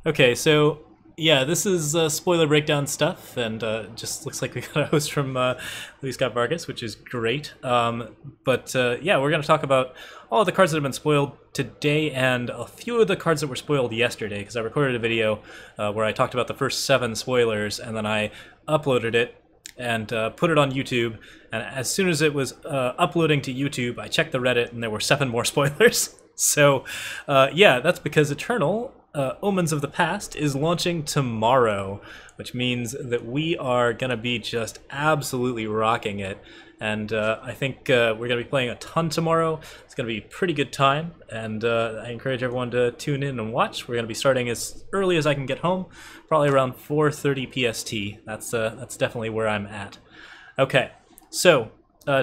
Okay, so yeah, this is spoiler breakdown stuff, and just looks like we got a host from Luis Scott Vargas, which is great. But yeah, we're going to talk about all of the cards that have been spoiled today and a few of the cards that were spoiled yesterday, because I recorded a video where I talked about the first 7 spoilers, and then I uploaded it and put it on YouTube. And as soon as it was uploading to YouTube, I checked the Reddit, and there were 7 more spoilers. So yeah, that's because Eternal Omens of the Past is launching tomorrow, which means that we are going to be just absolutely rocking it. And I think we're going to be playing a ton tomorrow. It's going to be a pretty good time, and I encourage everyone to tune in and watch. We're going to be starting as early as I can get home, probably around 4:30 PST. That's definitely where I'm at. Okay, so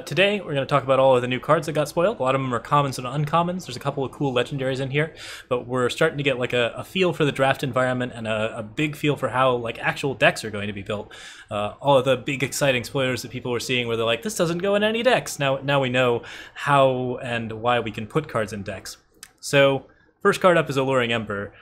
today we're going to talk about all of the new cards that got spoiled. A lot of them are commons and uncommons. There's a couple of cool legendaries in here, but we're starting to get like a feel for the draft environment and a big feel for how like actual decks are going to be built. All of the big exciting spoilers that people were seeing where they're like, this doesn't go in any decks. Now we know how and why we can put cards in decks. So first card up is Alluring Ember.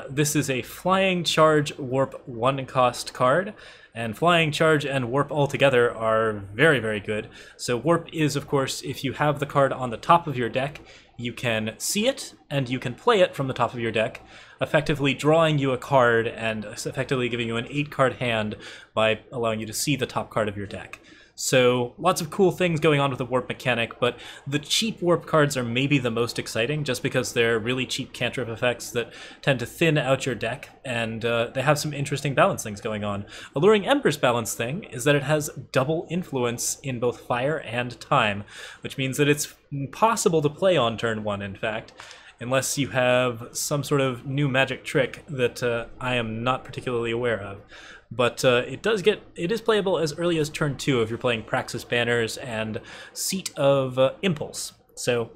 This is a Flying Charge Warp 1-cost card, and Flying Charge and Warp altogether are very, very good. So Warp is, of course, if you have the card on the top of your deck, you can see it, and you can play it from the top of your deck, effectively drawing you a card and effectively giving you an 8-card hand by allowing you to see the top card of your deck. So lots of cool things going on with the warp mechanic, but the cheap warp cards are maybe the most exciting just because they're really cheap cantrip effects that tend to thin out your deck, and they have some interesting balance things going on. Alluring Ember's balance thing is that it has double influence in both fire and time, which means that it's impossible to play on turn 1, in fact, unless you have some sort of new magic trick that I am not particularly aware of. But it is playable as early as turn 2 if you're playing Praxis Banners and Seat of Impulse. So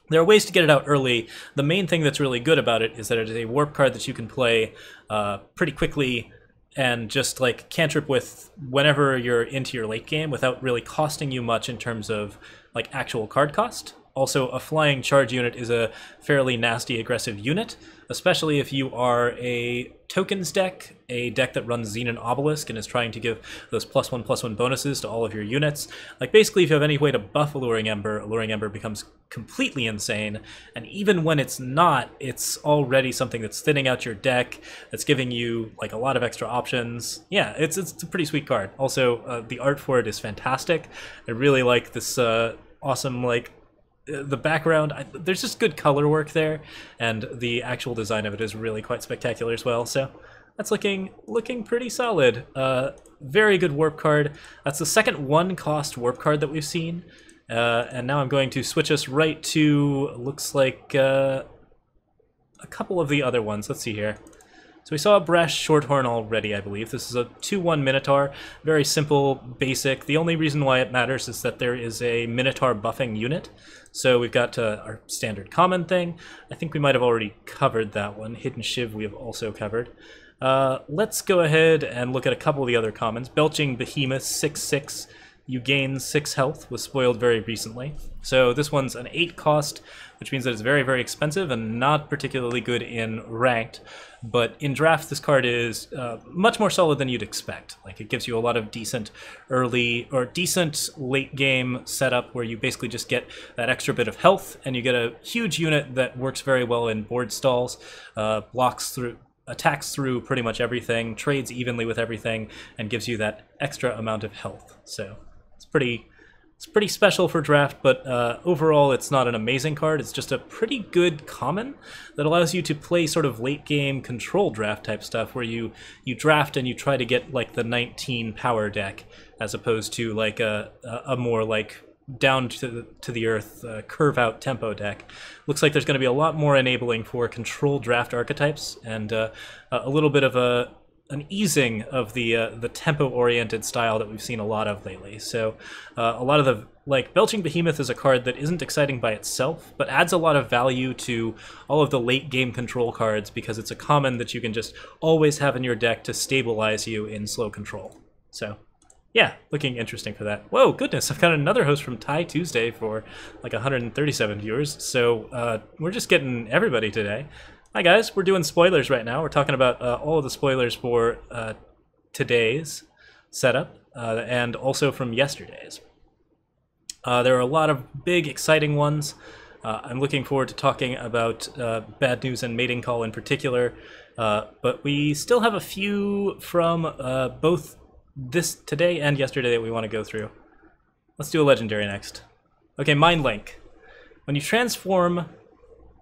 there are ways to get it out early. The main thing that's really good about it is that it is a warp card that you can play pretty quickly and just like cantrip with whenever you're into your late game without really costing you much in terms of like actual card cost. Also, a Flying Charge unit is a fairly nasty aggressive unit, especially if you are a tokens deck, a deck that runs Xenon Obelisk and is trying to give those +1/+1 bonuses to all of your units. Like basically if you have any way to buff Alluring Ember becomes completely insane, and even when it's not, it's already something that's thinning out your deck, that's giving you like a lot of extra options. Yeah, it's a pretty sweet card. Also, the art for it is fantastic. I really like this awesome like the background. There's just good color work there, and the actual design of it is really quite spectacular as well. So that's looking pretty solid. Very good warp card. That's the second 1-cost warp card that we've seen. And now I'm going to switch us right to, looks like a couple of the other ones. Let's see here. So we saw a Brash Shorthorn already, I believe. This is a 2/1 Minotaur. Very simple, basic. The only reason why it matters is that there is a Minotaur buffing unit. So we've got our standard common thing. I think we might have already covered that one. Hidden Shiv we have also covered. Let's go ahead and look at a couple of the other commons. Belching Behemoth, 6/6. You gain 6 health, was spoiled very recently. So this one's an 8-cost, which means that it's very, very expensive and not particularly good in ranked. But in draft, this card is much more solid than you'd expect. Like, it gives you a lot of decent early or decent late game setup where you basically just get that extra bit of health, and you get a huge unit that works very well in board stalls, attacks through pretty much everything, trades evenly with everything, and gives you that extra amount of health. So it's pretty special for draft, but overall it's not an amazing card. It's just a pretty good common that allows you to play sort of late game control draft type stuff where you draft and you try to get like the 19 power deck as opposed to like a more like down to the earth curve out tempo deck. Looks like there's going to be a lot more enabling for control draft archetypes and a little bit of an easing of the tempo-oriented style that we've seen a lot of lately. So a lot of the, like, Belching Behemoth is a card that isn't exciting by itself, but adds a lot of value to all of the late-game control cards because it's a common that you can just always have in your deck to stabilize you in slow control. So yeah, looking interesting for that. Whoa, goodness, I've got another host from Thai Tuesday for like 137 viewers, so we're just getting everybody today. Hi guys, we're doing spoilers right now. We're talking about all of the spoilers for today's setup and also from yesterday's. There are a lot of big, exciting ones. I'm looking forward to talking about Bad News and Mating Call in particular, but we still have a few from both today and yesterday that we want to go through. Let's do a legendary next. Okay, Mindlink. When you transform...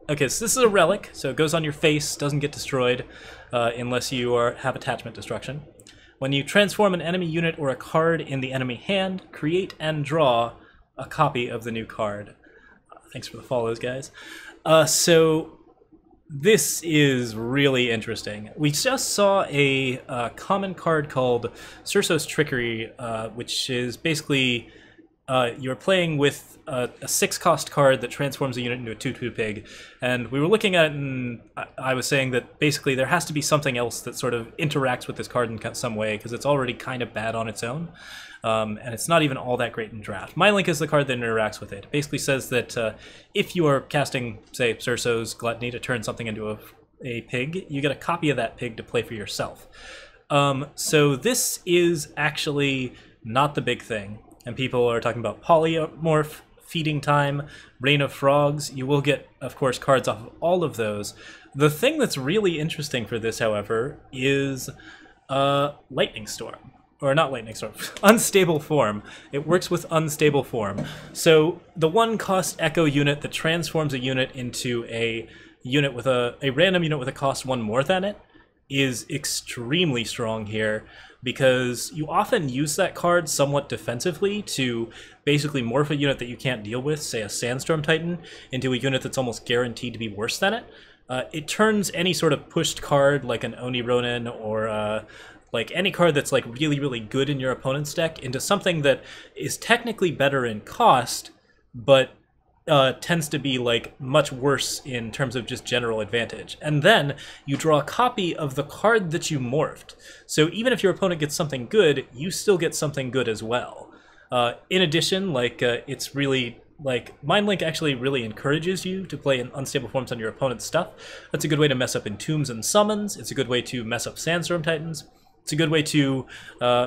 Okay, so this is a relic, so it goes on your face, doesn't get destroyed unless you have attachment destruction. When you transform an enemy unit or a card in the enemy hand, create and draw a copy of the new card. Thanks for the follows, guys. So this is really interesting. We just saw a common card called Cerso's Trickery, which is basically... you're playing with a 6-cost card that transforms a unit into a 2/2 pig, and we were looking at it and I was saying that basically there has to be something else that sort of interacts with this card in some way, because it's already kind of bad on its own, and it's not even all that great in draft. Mindlink is the card that interacts with it. It basically says that if you are casting, say, Cerso's Gluttony to turn something into a pig, you get a copy of that pig to play for yourself. So this is actually not the big thing. And people are talking about Polymorph, Feeding Time, Rain of Frogs. You will get, of course, cards off of all of those. The thing that's really interesting for this, however, is Lightning Storm. Or not Lightning Storm, Unstable Form. It works with Unstable Form. So the 1-cost Echo unit that transforms a unit into a unit with a random unit with a cost 1 more than it is extremely strong here, because you often use that card somewhat defensively to basically morph a unit that you can't deal with, say a Sandstorm Titan, into a unit that's almost guaranteed to be worse than it. It turns any sort of pushed card, like an Oni Ronin, or like any card that's like really, really good in your opponent's deck, into something that is technically better in cost, but tends to be like much worse in terms of just general advantage. And then you draw a copy of the card that you morphed. So even if your opponent gets something good, you still get something good as well. In addition, like it's really like Mindlink actually really encourages you to play in unstable forms on your opponent's stuff. That's a good way to mess up Entombs and Summons. It's a good way to mess up Sandstorm Titans. It's a good way to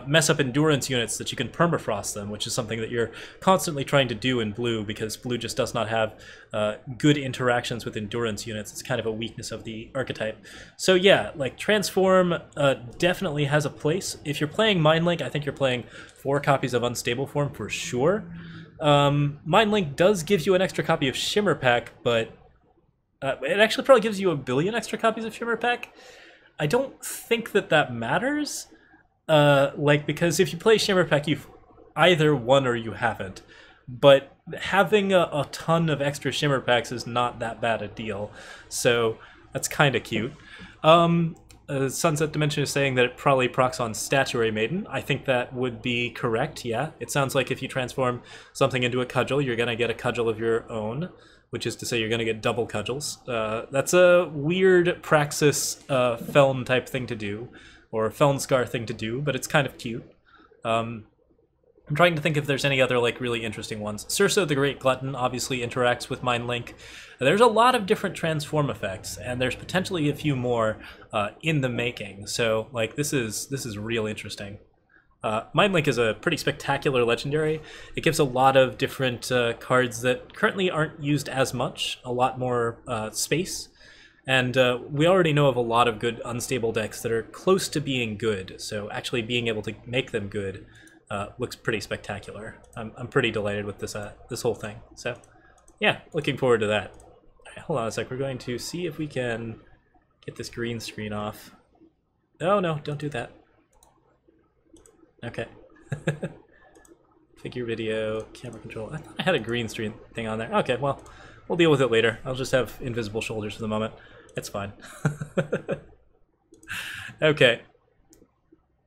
mess up endurance units that you can permafrost them, which is something that you're constantly trying to do in blue, because blue just does not have good interactions with endurance units. It's kind of a weakness of the archetype. So yeah, like Transform definitely has a place. If you're playing Mindlink, I think you're playing 4 copies of Unstable Form for sure. Mindlink does give you an extra copy of Shimmer Pack, but it actually probably gives you 1 billion extra copies of Shimmer Pack. I don't think that matters, because if you play Shimmer Pack, you've either won or you haven't. But having a ton of extra Shimmer Packs is not that bad a deal, so that's kind of cute. Sunset Dimension is saying that it probably procs on Statuary Maiden. I think that would be correct, yeah. It sounds like if you transform something into a cudgel, you're going to get a cudgel of your own, which is to say you're going to get double cudgels. That's a weird Praxis Feln type thing to do, or Felnscar thing to do, but it's kind of cute. I'm trying to think if there's any other like really interesting ones. Cerso the Great Glutton obviously interacts with Mindlink. There's a lot of different transform effects, and there's potentially a few more in the making. So like this is real interesting. Mindlink is a pretty spectacular legendary. It gives a lot of different cards that currently aren't used as much, a lot more space. And we already know of a lot of good unstable decks that are close to being good, so actually being able to make them good looks pretty spectacular. I'm pretty delighted with this whole thing. So yeah, looking forward to that. All right, hold on a sec, we're going to see if we can get this green screen off. Oh no, don't do that. Okay. Figure video, camera control. I thought I had a green screen thing on there. Okay, well, we'll deal with it later. I'll just have invisible shoulders for the moment. It's fine. Okay.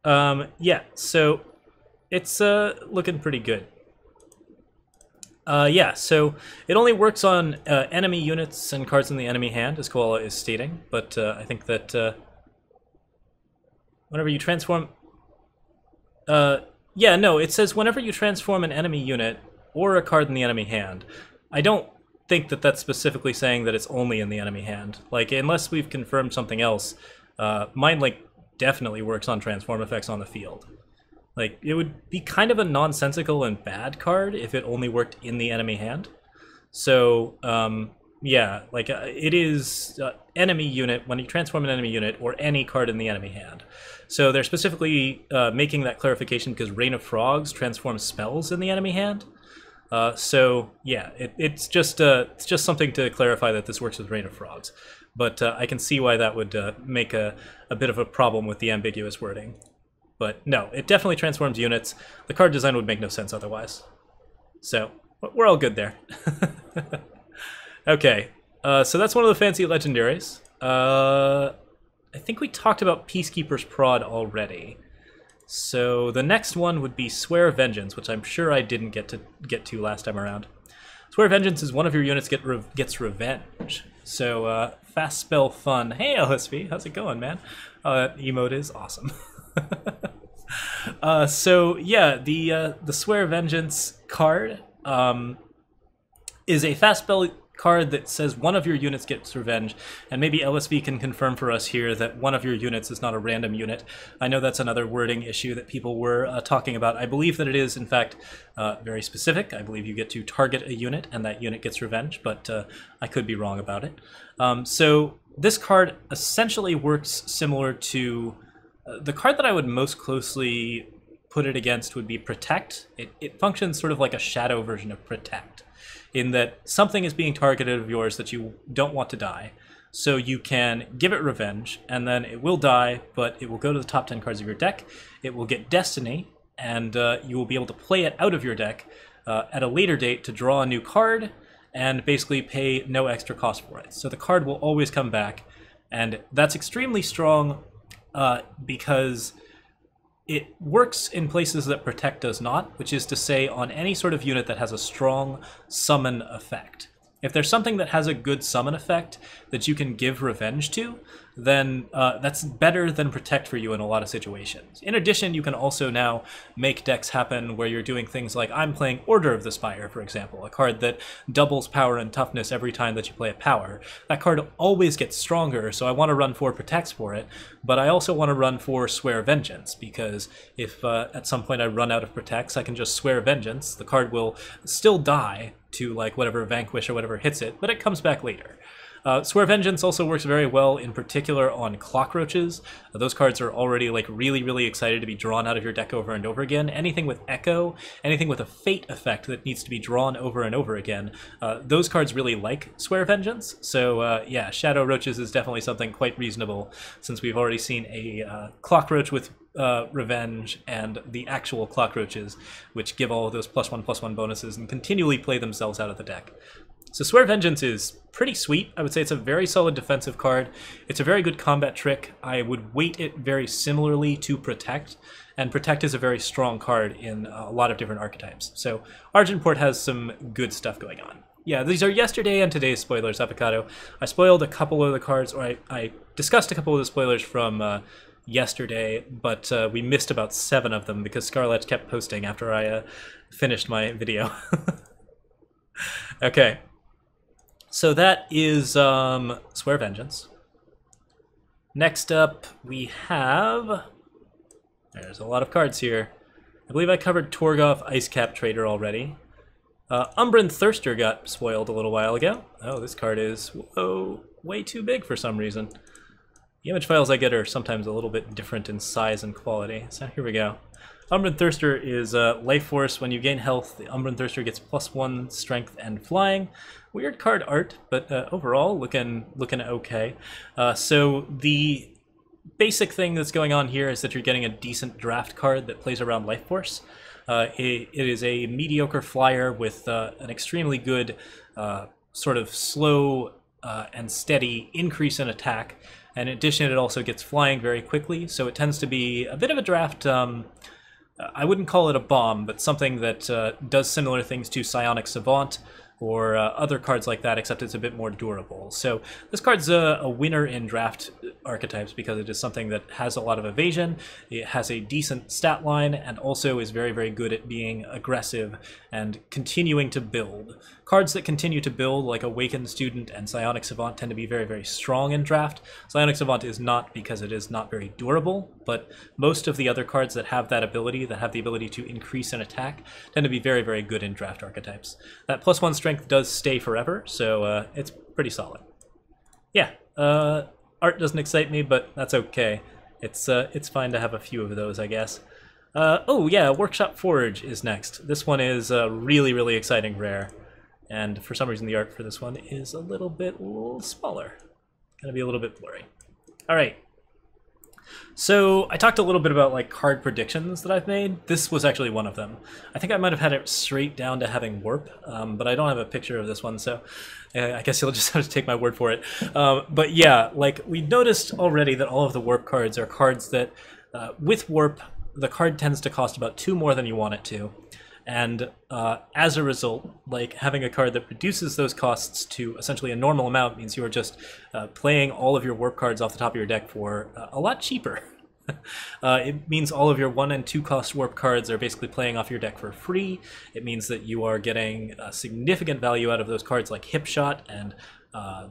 Yeah, so it's looking pretty good. Yeah, so it only works on enemy units and cards in the enemy hand, as Koala is stating, but I think that whenever you transform... yeah, no, it says whenever you transform an enemy unit or a card in the enemy hand. I don't think that that's specifically saying that it's only in the enemy hand. Like, unless we've confirmed something else, Mindlink definitely works on transform effects on the field. Like, it would be kind of a nonsensical and bad card if it only worked in the enemy hand. So, yeah, like, it is enemy unit when you transform an enemy unit or any card in the enemy hand. So they're specifically making that clarification because Rain of Frogs transforms spells in the enemy hand. So, yeah, it's just something to clarify that this works with Rain of Frogs. But I can see why that would make a bit of a problem with the ambiguous wording. But no, it definitely transforms units. The card design would make no sense otherwise. So, we're all good there. Okay, so that's one of the fancy legendaries. I think we talked about Peacekeeper's Prod already. So the next one would be Swear Vengeance, which I'm sure I didn't get to last time around. Swear Vengeance is one of your units gets revenge. So fast spell fun. Hey LSV, how's it going, man? Emote is awesome. So yeah, the Swear Vengeance card is a fast spell card that says one of your units gets revenge, and maybe LSV can confirm for us here that one of your units is not a random unit. I know that's another wording issue that people were talking about. I believe that it is, in fact, very specific. I believe you get to target a unit, and that unit gets revenge, but I could be wrong about it. So this card essentially works similar to the card that I would most closely put it against would be Protect. It functions sort of like a shadow version of Protect, in that something is being targeted of yours that you don't want to die. So you can give it revenge, and then it will die, but it will go to the top 10 cards of your deck. It will get Destiny, and you will be able to play it out of your deck at a later date to draw a new card, and basically pay no extra cost for it. So the card will always come back, and that's extremely strong because it works in places that Protect does not, which is to say on any sort of unit that has a strong summon effect. If there's something that has a good summon effect that you can give revenge to, then that's better than Protect for you in a lot of situations. In addition, you can also now make decks happen where you're doing things like I'm playing Order of the Spire, for example, a card that doubles power and toughness every time that you play a power. That card always gets stronger, so I want to run 4 Protects for it, but I also want to run 4 Swear Vengeance, because if at some point I run out of Protects, I can just Swear Vengeance. The card will still die to like whatever Vanquish or whatever hits it, but it comes back later. Swear Vengeance also works very well, in particular on Cockroaches. Those cards are already like really excited to be drawn out of your deck over and over again. Anything with Echo, anything with a Fate effect that needs to be drawn over and over again, those cards really like Swear Vengeance. So yeah, Shadow Roaches is definitely something quite reasonable, since we've already seen a Cockroach with Revenge and the actual Cockroaches, which give all of those +1/+1 bonuses and continually play themselves out of the deck. So Swear Vengeance is pretty sweet. I would say it's a very solid defensive card. It's a very good combat trick. I would weight it very similarly to Protect, and Protect is a very strong card in a lot of different archetypes. So Argenport has some good stuff going on. Yeah, these are yesterday and today's spoilers, Avocado. I spoiled a couple of the cards, or I discussed a couple of the spoilers from yesterday, but we missed about 7 of them because Scarlett kept posting after I finished my video. Okay. So that is Swear Vengeance. Next up, we have... There's a lot of cards here. I believe I covered Torgoth Icecap Trader already. Umbran Thirster got spoiled a little while ago. Oh, this card is way too big for some reason. The image files I get are sometimes a little bit different in size and quality. So here we go. Umbran Thirster is Life Force. When you gain health, the Umbran Thirster gets +1 strength and flying. Weird card art, but overall looking okay. So the basic thing that's going on here is that you're getting a decent draft card that plays around Life Force. It is a mediocre flyer with an extremely good sort of slow and steady increase in attack. And in addition, it also gets flying very quickly, so it tends to be a bit of a draft. I wouldn't call it a bomb, but something that does similar things to Psionic Savant, or other cards like that, except it's a bit more durable. So this card's a winner in draft archetypes because it is something that has a lot of evasion, it has a decent stat line, and also is very, very good at being aggressive and continuing to build. Cards that continue to build, like Awakened Student and Psionic Savant, tend to be very, very strong in draft. Psionic Savant is not because it is not very durable, but most of the other cards that have that ability, that have the ability to increase an attack, tend to be very, very good in draft archetypes. That +1 strength does stay forever, so it's pretty solid. Yeah, art doesn't excite me, but that's okay. It's fine to have a few of those, I guess. Oh yeah, Workshop Forge is next. This one is a really, really exciting rare. And for some reason the art for this one is a little bit smaller. Gonna be a little bit blurry. All right. So I talked a little bit about like card predictions that I've made. This was actually one of them. I think I might have had it straight down to having warp, but I don't have a picture of this one, so I guess you'll just have to take my word for it. But yeah, like we noticed already that all of the warp cards are cards that, with warp, the card tends to cost about 2 more than you want it to. And as a result, like having a card that reduces those costs to essentially a normal amount means you are just playing all of your warp cards off the top of your deck for a lot cheaper. It means all of your 1 and 2 cost warp cards are basically playing off your deck for free. It means that you are getting significant value out of those cards like Hip Shot and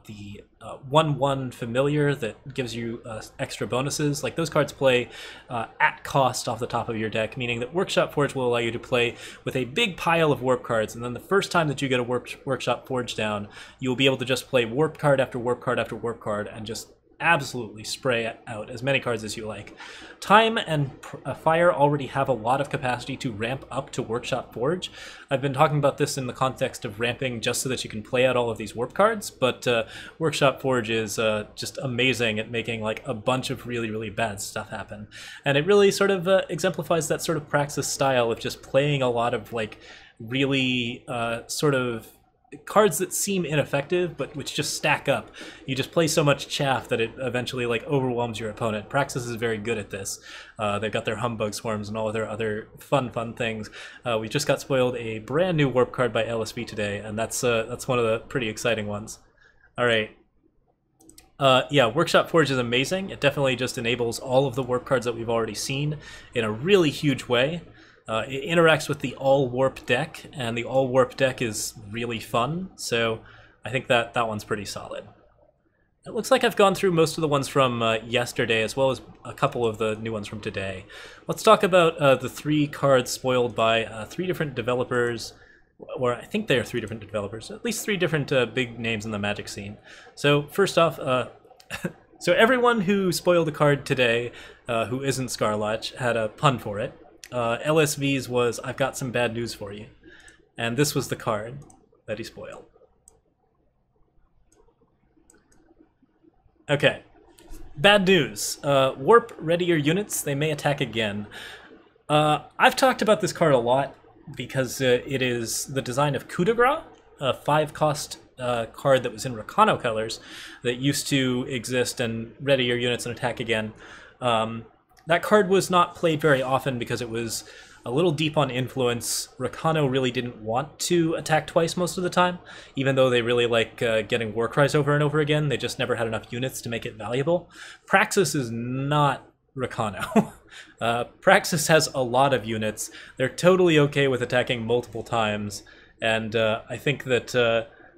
the 1/1 familiar that gives you extra bonuses. Like those cards play at cost off the top of your deck, meaning that Workshop Forge will allow you to play with a big pile of warp cards, and then the first time that you get a Workshop Forge down, you'll be able to just play warp card after warp card after warp card and just absolutely spray out as many cards as you like. Time and Fire already have a lot of capacity to ramp up to Workshop Forge. I've been talking about this in the context of ramping just so that you can play out all of these warp cards, but Workshop Forge is just amazing at making like a bunch of really, really bad stuff happen. And it really sort of exemplifies that sort of Praxis style of just playing a lot of like really sort of cards that seem ineffective but which just stack up. You just play so much chaff that it eventually like overwhelms your opponent. Praxis is very good at this. They've got their Humbug Swarms and all of their other fun things. We just got spoiled a brand new warp card by LSV today, and that's one of the pretty exciting ones. All right. Yeah, Workshop Forge is amazing. It definitely just enables all of the warp cards that we've already seen in a really huge way. It interacts with the all-warp deck, and the all-warp deck is really fun, so I think that one's pretty solid. It looks like I've gone through most of the ones from yesterday, as well as a couple of the new ones from today. Let's talk about the 3 cards spoiled by 3 different developers, or I think they are 3 different developers, at least 3 different big names in the Magic scene. So first off, so everyone who spoiled a card today who isn't Scarlatch had a pun for it. LSV's was, "I've got some bad news for you." And this was the card that he spoiled. Okay. Bad news. Warp readier units, they may attack again. I've talked about this card a lot because it is the design of Coup de Grace, a 5-cost card that was in Rakano colors that used to exist and ready your units and attack again. That card was not played very often because it was a little deep on influence. Rakano really didn't want to attack twice most of the time, even though they really like getting Warcries over and over again. They just never had enough units to make it valuable. Praxis is not Rakano. Praxis has a lot of units. They're totally okay with attacking multiple times, and I think that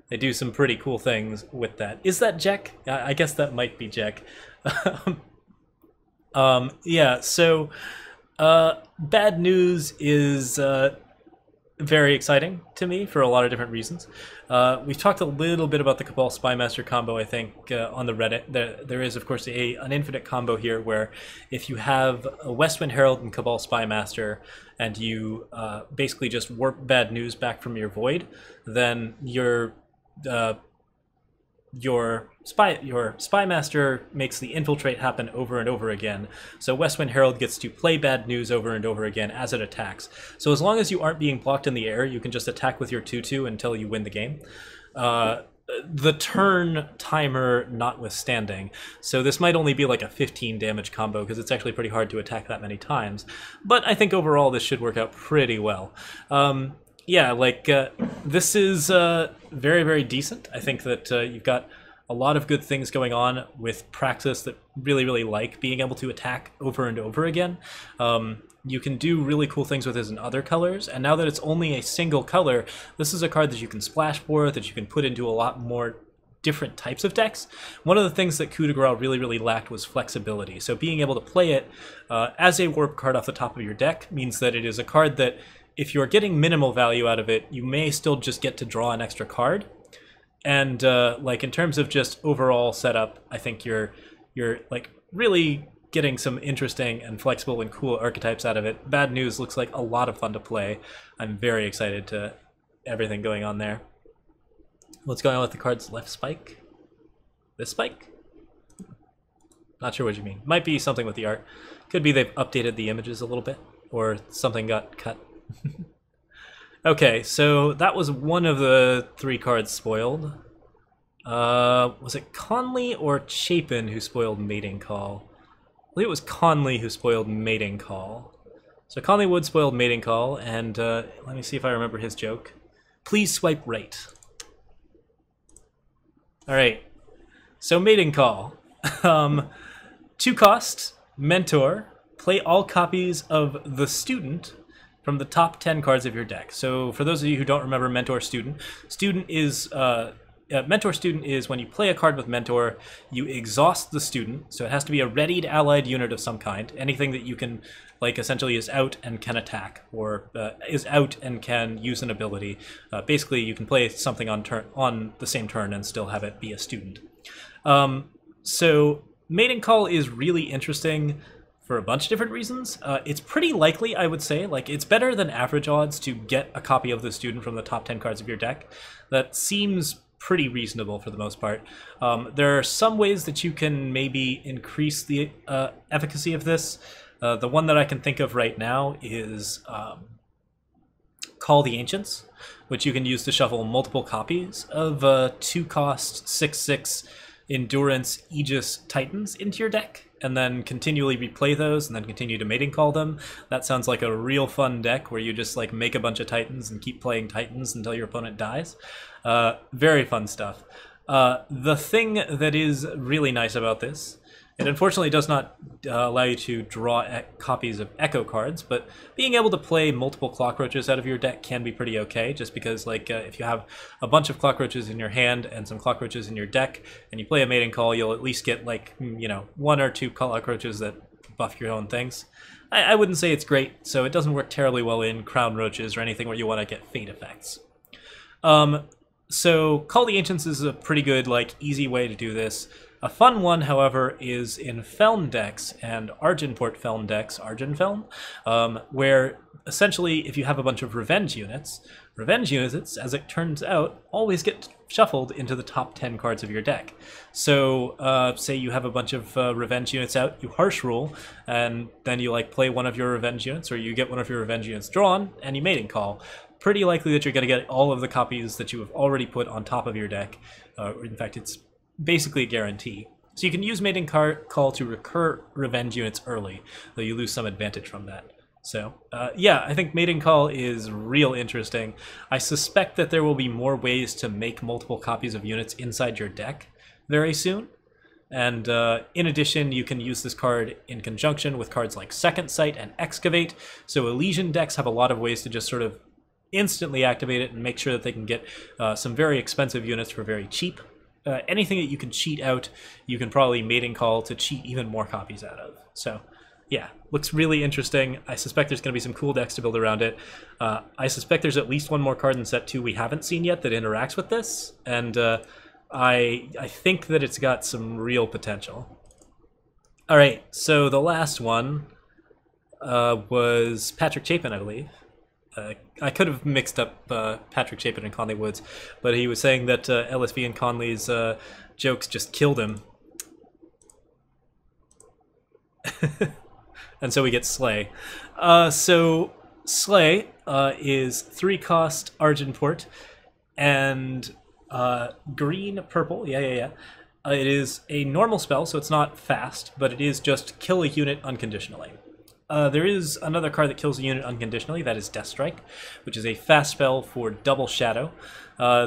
they do some pretty cool things with that. Is that Jack? I guess that might be Jack. Yeah, so bad news is very exciting to me for a lot of different reasons. We've talked a little bit about the Cabal Spymaster combo, I think, on the Reddit. There is, of course, an infinite combo here where if you have a Westwind Herald and Cabal Spymaster and you basically just warp bad news back from your void, then your Spymaster makes the infiltrate happen over and over again. So Westwind Herald gets to play bad news over and over again as it attacks. So as long as you aren't being blocked in the air, you can just attack with your 2/2 until you win the game. The turn timer notwithstanding. So this might only be like a 15 damage combo because it's actually pretty hard to attack that many times. But I think overall this should work out pretty well. yeah, like this is very, very decent. I think that you've got a lot of good things going on with Praxis that really, really like being able to attack over and over again. You can do really cool things with this in other colors, and now that it's only a single color, this is a card that you can splash for, that you can put into a lot more different types of decks. One of the things that Coup de Grace really, really lacked was flexibility. So being able to play it as a warp card off the top of your deck means that it is a card that, if you're getting minimal value out of it, you may still just get to draw an extra card. And like in terms of just overall setup, I think you're like really getting some interesting and flexible and cool archetypes out of it. Bad News looks like a lot of fun to play. I'm very excited to everything going on there. What's going on with the card's left spike? This spike? Not sure what you mean. Might be something with the art. Could be they've updated the images a little bit, or something got cut. Okay, so that was one of the 3 cards spoiled. Was it Conley or Chapin who spoiled Mating Call? I believe it was Conley who spoiled Mating Call. So Conley Wood spoiled Mating Call, and let me see if I remember his joke. Please swipe right. Alright, so Mating Call. 2 cost, Mentor, play all copies of The Student from the top 10 cards of your deck. So for those of you who don't remember Mentor Student, Mentor Student is when you play a card with Mentor, you exhaust the student, so it has to be a readied allied unit of some kind, anything that you can, like, essentially is out and can attack, or is out and can use an ability. Basically, you can play something on the same turn and still have it be a student. So Mating Call is really interesting for a bunch of different reasons. It's pretty likely, I would say, like, it's better than average odds to get a copy of the student from the top 10 cards of your deck. That seems pretty reasonable for the most part. There are some ways that you can maybe increase the efficacy of this. The one that I can think of right now is Call the Ancients, which you can use to shuffle multiple copies of 2-cost 6/6 Endurance Aegis Titans into your deck, and then continually replay those, and then continue to Mating Call them. That sounds like a real fun deck where you just like make a bunch of Titans and keep playing Titans until your opponent dies. Very fun stuff. The thing that is really nice about this, it unfortunately does not allow you to draw copies of Echo cards, but being able to play multiple Clockroaches out of your deck can be pretty okay, just because, like, if you have a bunch of Clockroaches in your hand and some Clockroaches in your deck, and you play a Mating Call, you'll at least get, like, you know, 1 or 2 Clockroaches that buff your own things. I wouldn't say it's great, so it doesn't work terribly well in Crown Roaches or anything where you want to get fate effects. So Call the Ancients is a pretty good, like, easy way to do this. A fun one, however, is in Feln decks and Argenport Feln decks, Argenfeln, where essentially if you have a bunch of revenge units, as it turns out, always get shuffled into the top 10 cards of your deck. So say you have a bunch of revenge units out, you harsh rule, and then you like play one of your revenge units, or you get one of your revenge units drawn, and you Mating Call. Pretty likely that you're going to get all of the copies that you have already put on top of your deck. In fact, it's basically a guarantee. So you can use Mating Call to recur revenge units early, though you lose some advantage from that. So yeah, I think Mating Call is real interesting. I suspect that there will be more ways to make multiple copies of units inside your deck very soon. And in addition, you can use this card in conjunction with cards like Second Sight and Excavate. So Elysian decks have a lot of ways to just sort of instantly activate it and make sure that they can get some very expensive units for very cheap. Anything that you can cheat out, you can probably Mating Call to cheat even more copies out of. So yeah, looks really interesting. I suspect there's going to be some cool decks to build around it. I suspect there's at least one more card in set 2 we haven't seen yet that interacts with this, and I think that it's got some real potential. All right, so the last one was Patrick Chapin, I believe. I could have mixed up Patrick Chapin and Conley Woods, but he was saying that LSV and Conley's jokes just killed him. And so we get Sleigh. So Sleigh is 3-cost Argenport and green purple. Yeah. It is a normal spell, so it's not fast, but it is just kill a unit unconditionally. there is another card that kills a unit unconditionally. That is Death Strike, which is a fast spell for double shadow.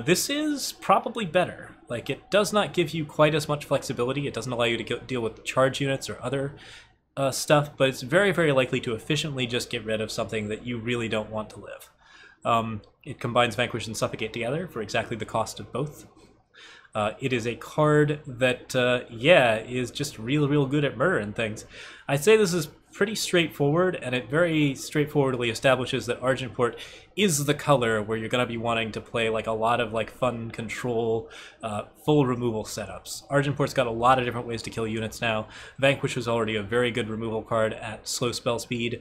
This is probably better. Like, it does not give you quite as much flexibility. It doesn't allow you to deal with charge units or other stuff, but it's very, very likely to efficiently just get rid of something that you really don't want to live. It combines Vanquish and Suffocate together for exactly the cost of both. It is a card that, yeah, is just real good at murdering things. I'd say this is pretty straightforward, and it very straightforwardly establishes that Argenport is the color where you're going to be wanting to play like a lot of like fun control, full removal setups. Argenport's got a lot of different ways to kill units now. Vanquish was already a very good removal card at slow spell speed.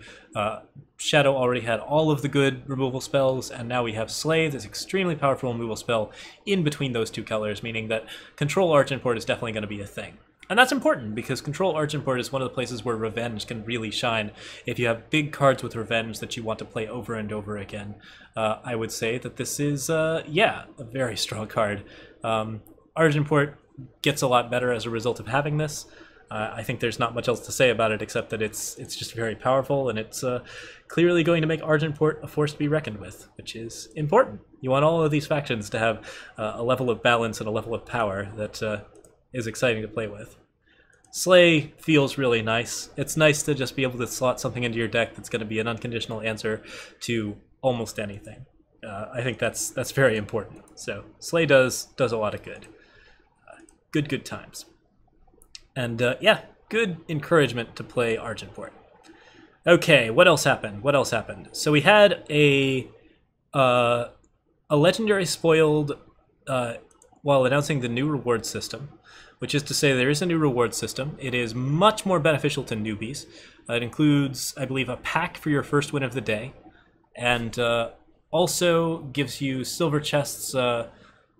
Shadow already had all of the good removal spells, and now we have Sleigh, this extremely powerful removal spell in between those two colors, meaning that control Argenport is definitely going to be a thing. And that's important, because Control Argenport is one of the places where Revenge can really shine. If you have big cards with Revenge that you want to play over and over again, I would say that this is, yeah, a very strong card. Argenport gets a lot better as a result of having this. I think there's not much else to say about it except that it's just very powerful, and it's clearly going to make Argenport a force to be reckoned with, which is important. You want all of these factions to have a level of balance and a level of power that is exciting to play with. Sleigh feels really nice. It's nice to just be able to slot something into your deck that's going to be an unconditional answer to almost anything. I think that's very important. So Sleigh does a lot of good. Good times. And yeah, good encouragement to play Argenport. Okay, what else happened? What else happened? So we had a legendary spoiled while announcing the new reward system, which is to say there is a new reward system. It is much more beneficial to newbies. It includes, I believe, a pack for your first win of the day, and also gives you silver chests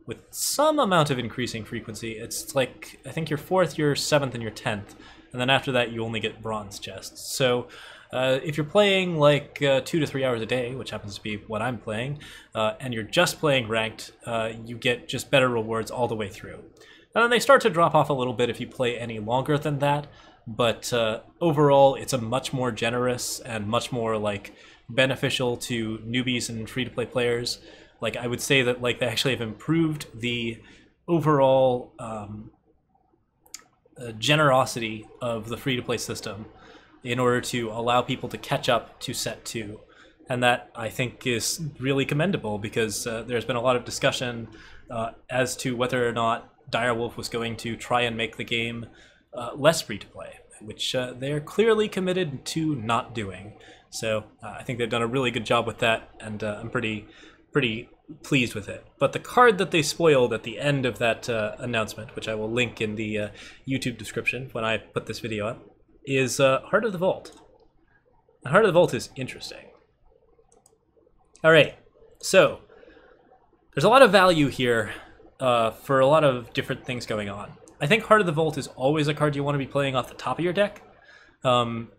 with some amount of increasing frequency. It's like, I think your 4th, your 7th, and your 10th, and then after that you only get bronze chests. So if you're playing like 2 to 3 hours a day, which happens to be what I'm playing, and you're just playing ranked, you get just better rewards all the way through. And then they start to drop off a little bit if you play any longer than that, but overall it's a much more generous and much more like beneficial to newbies and free-to-play players. Like, I would say that like they actually have improved the overall generosity of the free-to-play system in order to allow people to catch up to set 2. And that, I think, is really commendable, because there's been a lot of discussion as to whether or not Direwolf was going to try and make the game less free-to-play, which they're clearly committed to not doing. So I think they've done a really good job with that, and I'm pretty pleased with it. But the card that they spoiled at the end of that announcement, which I will link in the YouTube description when I put this video up, is Heart of the Vault. Heart of the Vault is interesting. Alright, so there's a lot of value here for a lot of different things going on. I think Heart of the Vault is always a card you want to be playing off the top of your deck.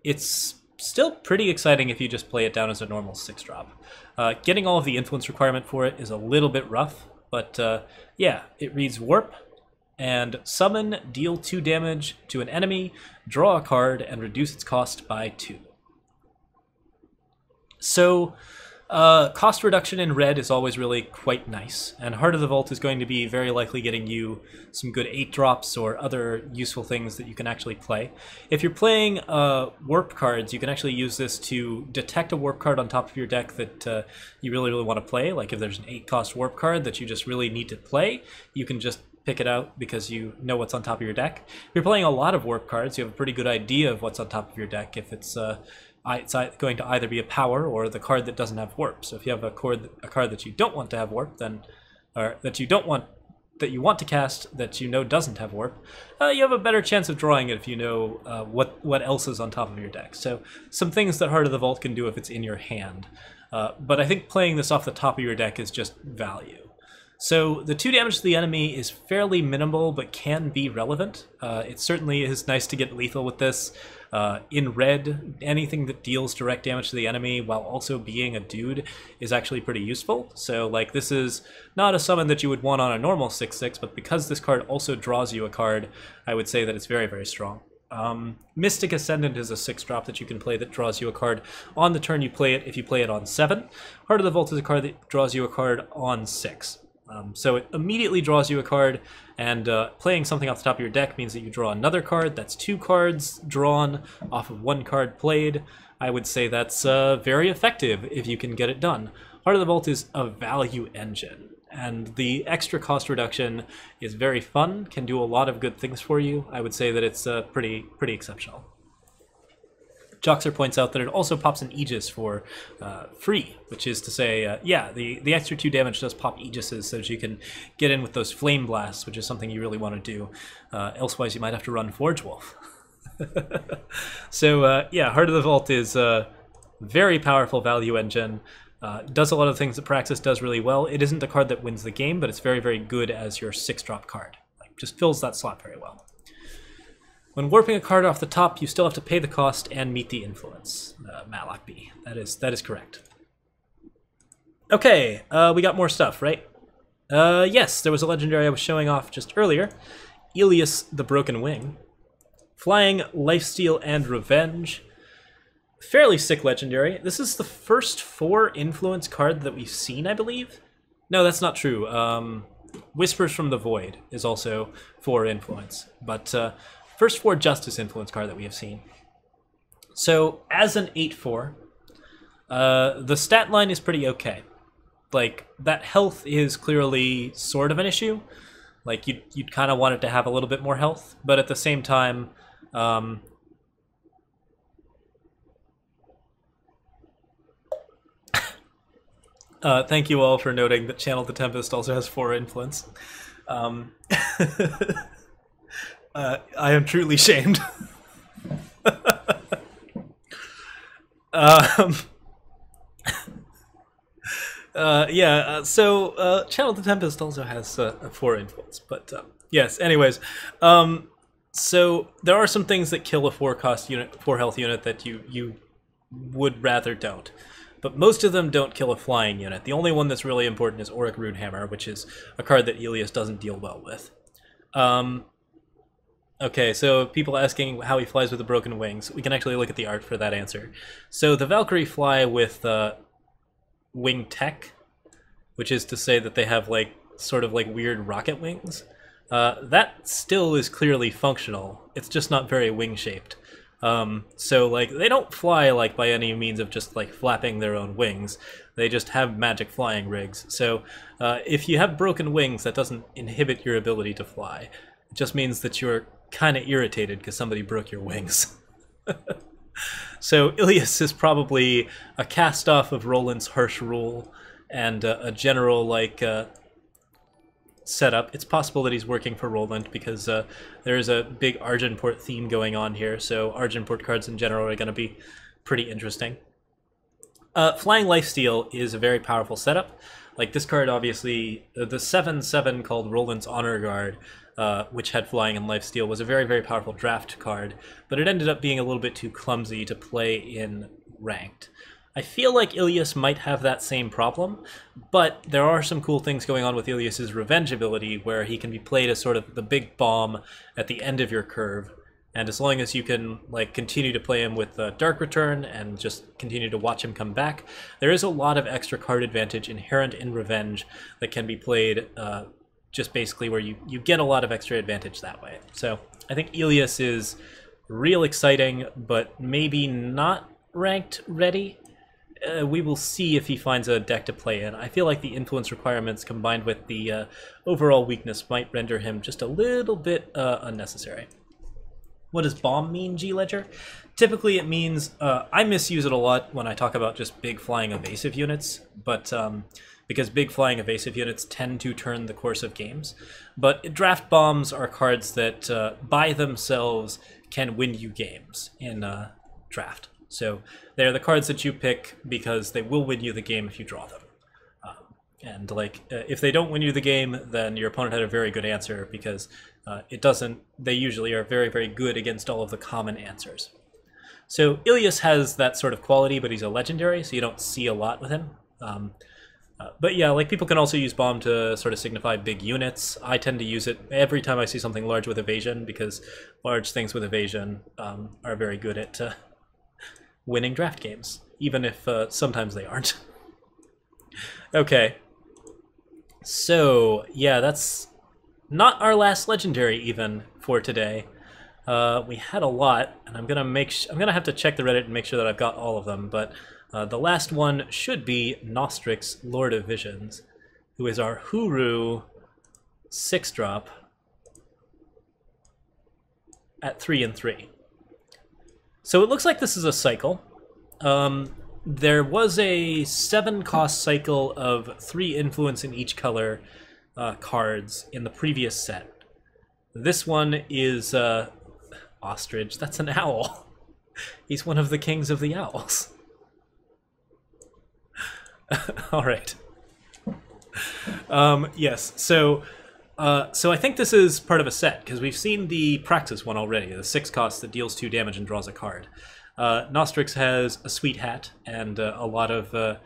It's still pretty exciting if you just play it down as a normal 6-drop. Getting all of the influence requirement for it is a little bit rough, but yeah, it reads Warp, and summon, deal 2 damage to an enemy, draw a card, and reduce its cost by 2. So cost reduction in red is always really quite nice, and Heart of the Vault is going to be very likely getting you some good 8-drops or other useful things that you can actually play. If you're playing warp cards, you can actually use this to detect a warp card on top of your deck that you really want to play. Like if there's an 8-cost warp card that you just really need to play, you can just pick it out because you know what's on top of your deck. If you're playing a lot of warp cards, you have a pretty good idea of what's on top of your deck if it's going to either be a power or the card that doesn't have warp. So if you have a card that you don't want to have warp, then, or that you want to cast that you know doesn't have warp, you have a better chance of drawing it if you know what else is on top of your deck. So some things that Heart of the Vault can do if it's in your hand. But I think playing this off the top of your deck is just value. So the 2 damage to the enemy is fairly minimal, but can be relevant. It certainly is nice to get lethal with this. In red, anything that deals direct damage to the enemy while also being a dude is actually pretty useful. So like this is not a summon that you would want on a normal 6/6, but because this card also draws you a card, I would say that it's very strong. Mystic Ascendant is a 6-drop that you can play that draws you a card on the turn you play it if you play it on 7. Heart of the Vault is a card that draws you a card on 6. So it immediately draws you a card, and playing something off the top of your deck means that you draw another card. That's 2 cards drawn off of 1 card played. I would say that's very effective if you can get it done. Heart of the Vault is a value engine, and the extra cost reduction is very fun, can do a lot of good things for you. I would say that it's pretty exceptional. Joxer points out that it also pops an Aegis for free, which is to say, yeah, the extra 2 damage does pop Aegises so that you can get in with those Flame Blasts, which is something you really want to do. Elsewise, you might have to run Forge Wolf. So, yeah, Heart of the Vault is a very powerful value engine. Does a lot of things that Praxis does really well. It isn't a card that wins the game, but it's very good as your 6-drop card. Like, just fills that slot very well. When warping a card off the top, you still have to pay the cost and meet the influence. Matlock B. That is correct. Okay, we got more stuff, right? Yes, there was a legendary I was showing off just earlier. Helius the Broken Wing. Flying, Lifesteal, and Revenge. Fairly sick legendary. This is the first 4 influence card that we've seen, I believe. No, that's not true. Whispers from the Void is also 4 influence, but first 4 Justice influence card that we have seen. So as an 8/4, the stat line is pretty okay. Like, that health is clearly sort of an issue. Like, you'd kind of want it to have a little bit more health, but at the same time, thank you all for noting that Channel the Tempest also has 4 influence. I am truly shamed. Yeah, so Channel the Tempest also has 4 influence, but yes, anyways. So there are some things that kill a 4-cost unit, 4 health unit that you would rather don't. But most of them don't kill a flying unit. The only one that's really important is Auric Runehammer, which is a card that Helius doesn't deal well with. Okay, so people asking how he flies with the broken wings. We can actually look at the art for that answer. So the Valkyrie fly with wing tech, which is to say that they have like sort of like weird rocket wings. That still is clearly functional. It's just not very wing-shaped. So like they don't fly like by any means of just like flapping their own wings. They just have magic flying rigs. So if you have broken wings, that doesn't inhibit your ability to fly. It just means that you're kind of irritated because somebody broke your wings. So Helius is probably a cast-off of Roland's Harsh Rule and a general like setup. It's possible that he's working for Roland because there is a big Argenport theme going on here, so Argenport cards in general are going to be pretty interesting. Flying Lifesteal is a very powerful setup. Like this card, obviously, the 7/7 called Roland's Honor Guard, which had flying and lifesteal, was a very, very powerful draft card, but it ended up being a little bit too clumsy to play in ranked. I feel like Helius might have that same problem, but there are some cool things going on with Helius's Revenge ability, where he can be played as sort of the big bomb at the end of your curve, and as long as you can like continue to play him with Dark Return and just continue to watch him come back, there is a lot of extra card advantage inherent in Revenge that can be played just basically where you get a lot of extra advantage that way. So I think Helius is real exciting, but maybe not ranked ready. We will see if he finds a deck to play in. I feel like the influence requirements combined with the overall weakness might render him just a little bit unnecessary. What does bomb mean, G-Ledger? Typically it means, I misuse it a lot when I talk about just big flying evasive units, but because big flying evasive units tend to turn the course of games. But draft bombs are cards that by themselves can win you games in draft. So they're the cards that you pick because they will win you the game if you draw them. And like if they don't win you the game, then your opponent had a very good answer because it doesn't. They usually are very, very good against all of the common answers. So Helius has that sort of quality, but he's a legendary, so you don't see a lot with him. But yeah, like people can also use bomb to sort of signify big units. I tend to use it every time I see something large with evasion because large things with evasion are very good at winning draft games, even if sometimes they aren't. Okay, so yeah, that's not our last legendary even for today. We had a lot, and I'm gonna have to check the Reddit and make sure that I've got all of them. But the last one should be NaStrix, Lord of Visions, who is our Huru 6-drop at 3 and 3. So it looks like this is a cycle. There was a 7-cost cycle of 3 influence in each color cards in the previous set. This one is ostrich. That's an owl. He's one of the kings of the owls. All right. Yes. So I think this is part of a set because we've seen the Praxis one already, the 6 cost that deals 2 damage and draws a card. NaStrix has a sweet hat and a lot of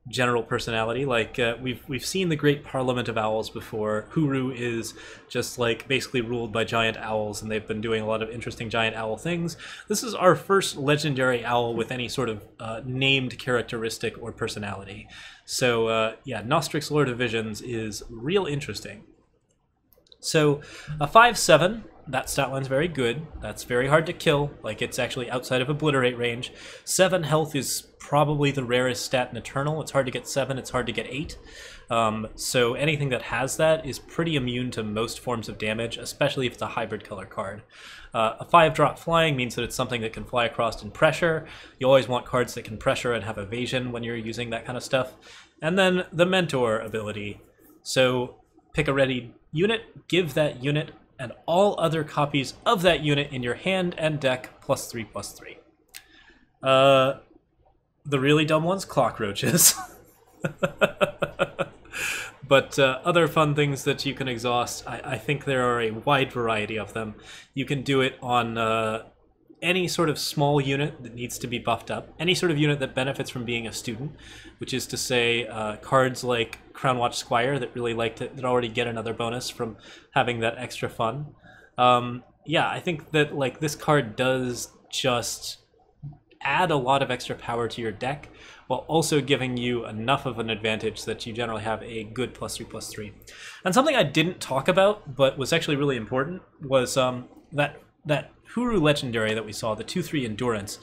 general personality. Like we've seen the Great Parliament of Owls before. Huru is just like basically ruled by giant owls, and they've been doing a lot of interesting giant owl things. This is our first legendary owl with any sort of named characteristic or personality. So yeah, NaStrix Lord of Visions is real interesting. So a 5/7, that stat line's very good. That's very hard to kill. Like, it's actually outside of obliterate range. 7 health is probably the rarest stat in Eternal. It's hard to get 7, it's hard to get 8. So anything that has that is pretty immune to most forms of damage, especially if it's a hybrid color card. A 5-drop flying means that it's something that can fly across in pressure. You always want cards that can pressure and have evasion when you're using that kind of stuff. And then the Mentor ability. So pick a ready unit, give that unit and all other copies of that unit in your hand and deck +3/+3. The really dumb ones, cockroaches. But other fun things that you can exhaust, I think there are a wide variety of them. You can do it on any sort of small unit that needs to be buffed up, any sort of unit that benefits from being a student, which is to say cards like Crownwatch Squire that really like to, that already get another bonus from having that extra fun. Yeah, I think that like this card does just add a lot of extra power to your deck while also giving you enough of an advantage that you generally have a good +3/+3. And something I didn't talk about but was actually really important was that Huru Legendary that we saw, the 2/3 Endurance.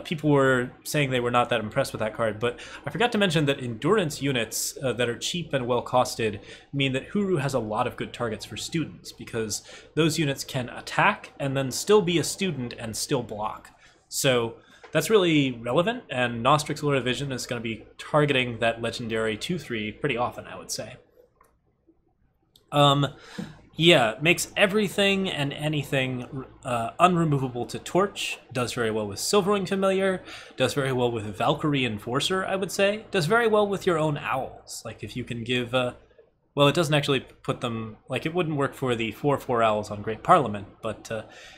People were saying they were not that impressed with that card, but I forgot to mention that Endurance units that are cheap and well costed mean that Huru has a lot of good targets for students, because those units can attack and then still be a student and still block. So that's really relevant, and NaStrix Lord of Vision is going to be targeting that Legendary 2/3 pretty often, I would say. Yeah, makes everything and anything unremovable to Torch, does very well with Silverwing Familiar, does very well with Valkyrie Enforcer, I would say, does very well with your own owls. Like if you can give, well, it doesn't actually put them, like it wouldn't work for the 4/4 owls on Great Parliament, but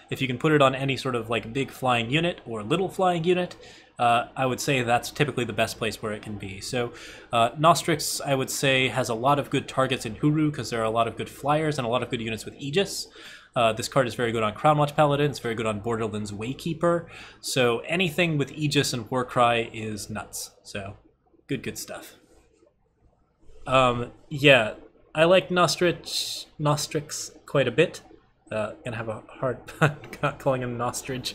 if you can put it on any sort of like big flying unit or little flying unit, I would say that's typically the best place where it can be. So NaStrix, I would say, has a lot of good targets in Huru because there are a lot of good flyers and a lot of good units with Aegis. This card is very good on Crownwatch Paladin, it's very good on Borderlands Waykeeper, so anything with Aegis and Warcry is nuts. So good stuff. Yeah, I like NaStrix quite a bit. Gonna have a hard not calling him Nostrich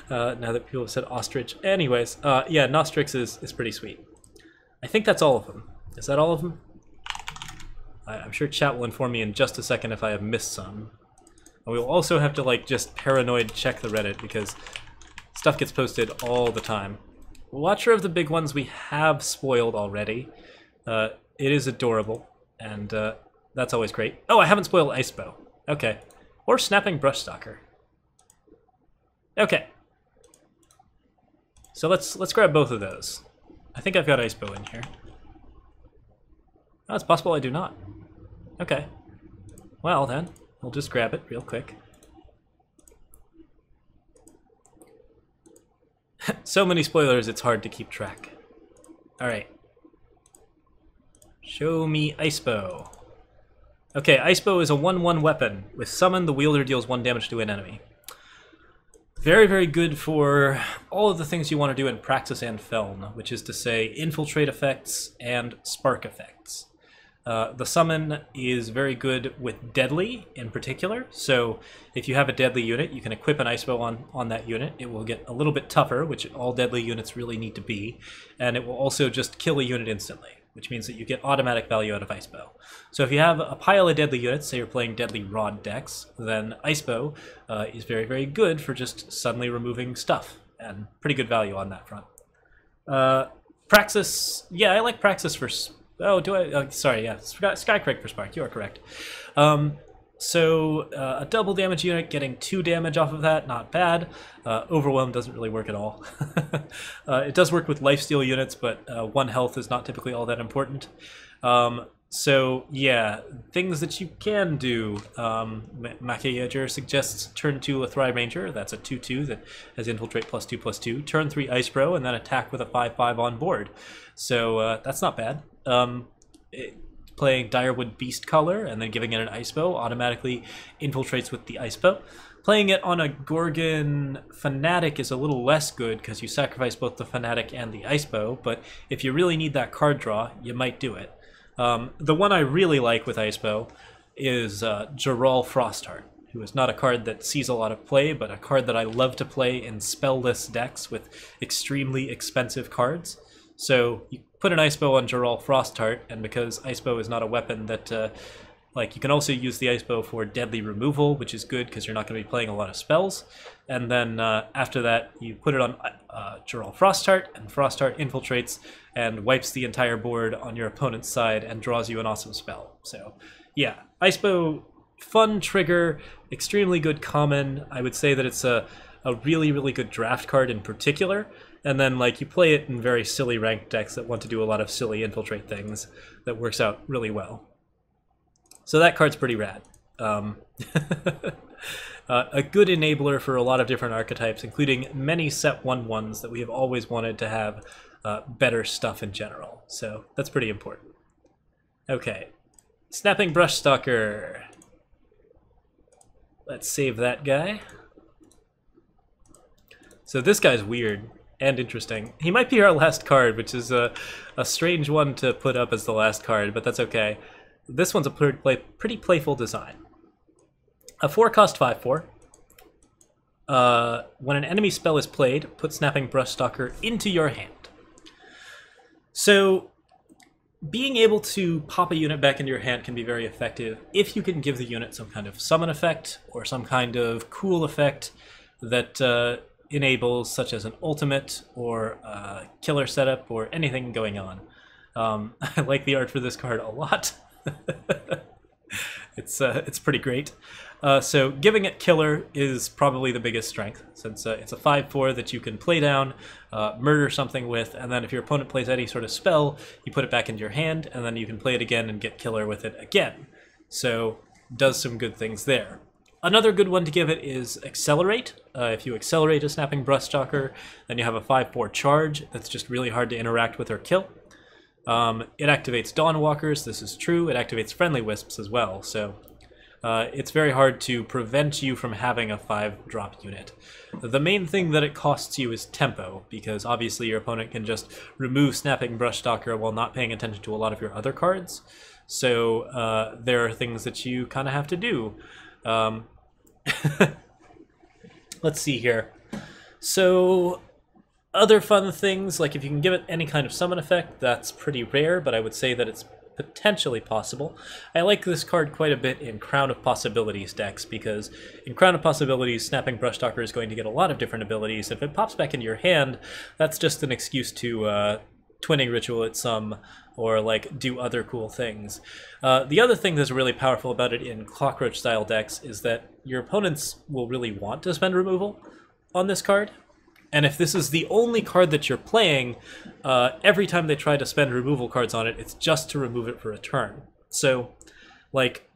now that people have said ostrich. Anyways, yeah, NaStrix is pretty sweet. I think that's all of them. Is that all of them? I'm sure chat will inform me in just a second if I have missed some. And we'll also have to like just paranoid check the Reddit because stuff gets posted all the time. Watcher of the big ones we have spoiled already. It is adorable, and that's always great. Oh, I haven't spoiled Icebow. Okay. Or Snapping Brush Stalker. Okay. So let's grab both of those. I think I've got Icebow in here. Oh, it's possible I do not. Okay. Well then, we'll just grab it real quick. So many spoilers, it's hard to keep track. Alright. Show me Icebow. Okay, Icebow is a 1/1 weapon. With summon, the wielder deals 1 damage to an enemy. Very, very good for all of the things you want to do in Praxis and Feln, which is to say infiltrate effects and spark effects. The summon is very good with deadly in particular, so if you have a deadly unit, you can equip an Icebow on that unit. It will get a little bit tougher, which all deadly units really need to be, and it will also just kill a unit instantly, which means that you get automatic value out of Icebow. So if you have a pile of deadly units, say you're playing deadly rod decks, then Icebow is very, very good for just suddenly removing stuff, and pretty good value on that front. Praxis, yeah, I like Praxis for... Oh, do I? Sorry, yeah, Skycrake for Spark, you are correct. So a double damage unit, getting 2 damage off of that, not bad. Overwhelm doesn't really work at all. It does work with lifesteal units, but 1 health is not typically all that important. So yeah, things that you can do. Makiyager suggests turn 2 a Thrive Ranger. That's a 2/2 that has Infiltrate +2/2. Turn 3 Icebrow, and then attack with a 5/5 on board. So that's not bad. Playing Direwood Beast Color and then giving it an Icebow automatically infiltrates with the Icebow. Playing it on a Gorgon Fanatic is a little less good because you sacrifice both the Fanatic and the Icebow, but if you really need that card draw, you might do it. The one I really like with Icebow is Geralt Frostheart, who is not a card that sees a lot of play, but a card that I love to play in spell-less decks with extremely expensive cards. So you put an Icebow on Geralt Frostheart, and because Icebow is not a weapon that, like, you can also use the Icebow for deadly removal, which is good because you're not going to be playing a lot of spells. And then after that, you put it on Geralt Frostheart, and Frostheart infiltrates and wipes the entire board on your opponent's side and draws you an awesome spell. So yeah, Icebow, fun trigger, extremely good common. I would say that it's a really, really good draft card in particular. And then, like, you play it in very silly ranked decks that want to do a lot of silly infiltrate things that works out really well. So that card's pretty rad. A good enabler for a lot of different archetypes, including many set 1/1s that we have always wanted to have better stuff in general. So that's pretty important. Okay. Snapping Brush Stalker. Let's save that guy. So this guy's weird and interesting. He might be our last card, which is a strange one to put up as the last card, but that's okay. This one's a pretty playful design. A 4-cost 5/4. When an enemy spell is played, put Snapping Brush Stalker into your hand. So being able to pop a unit back into your hand can be very effective if you can give the unit some kind of summon effect or some kind of cool effect that enables, such as an ultimate or a killer setup or anything going on. I like the art for this card a lot. It's pretty great. So giving it killer is probably the biggest strength, since it's a 5/4 that you can play down, murder something with, and then if your opponent plays any sort of spell, you put it back into your hand, and then you can play it again and get killer with it again. So does some good things there. Another good one to give it is Accelerate. If you accelerate a Snapping Brush Stalker, then you have a 5/4 charge that's just really hard to interact with or kill. It activates Dawnwalkers, this is true. It activates Friendly Wisps as well, so it's very hard to prevent you from having a 5-drop unit. The main thing that it costs you is tempo, because obviously your opponent can just remove Snapping Brush Stalker while not paying attention to a lot of your other cards. So there are things that you kind of have to do. Let's see here. So other fun things, like if you can give it any kind of summon effect, that's pretty rare, but I would say that it's potentially possible. I like this card quite a bit in Crown of Possibilities decks, because in Crown of Possibilities, Snapping Brush Stalker is going to get a lot of different abilities. If it pops back into your hand, that's just an excuse to Twinning Ritual at some, or like do other cool things. The other thing that's really powerful about it in Cockroach style decks is that your opponents will really want to spend removal on this card. And if this is the only card that you're playing, every time they try to spend removal cards on it, it's just to remove it for a turn. So, like,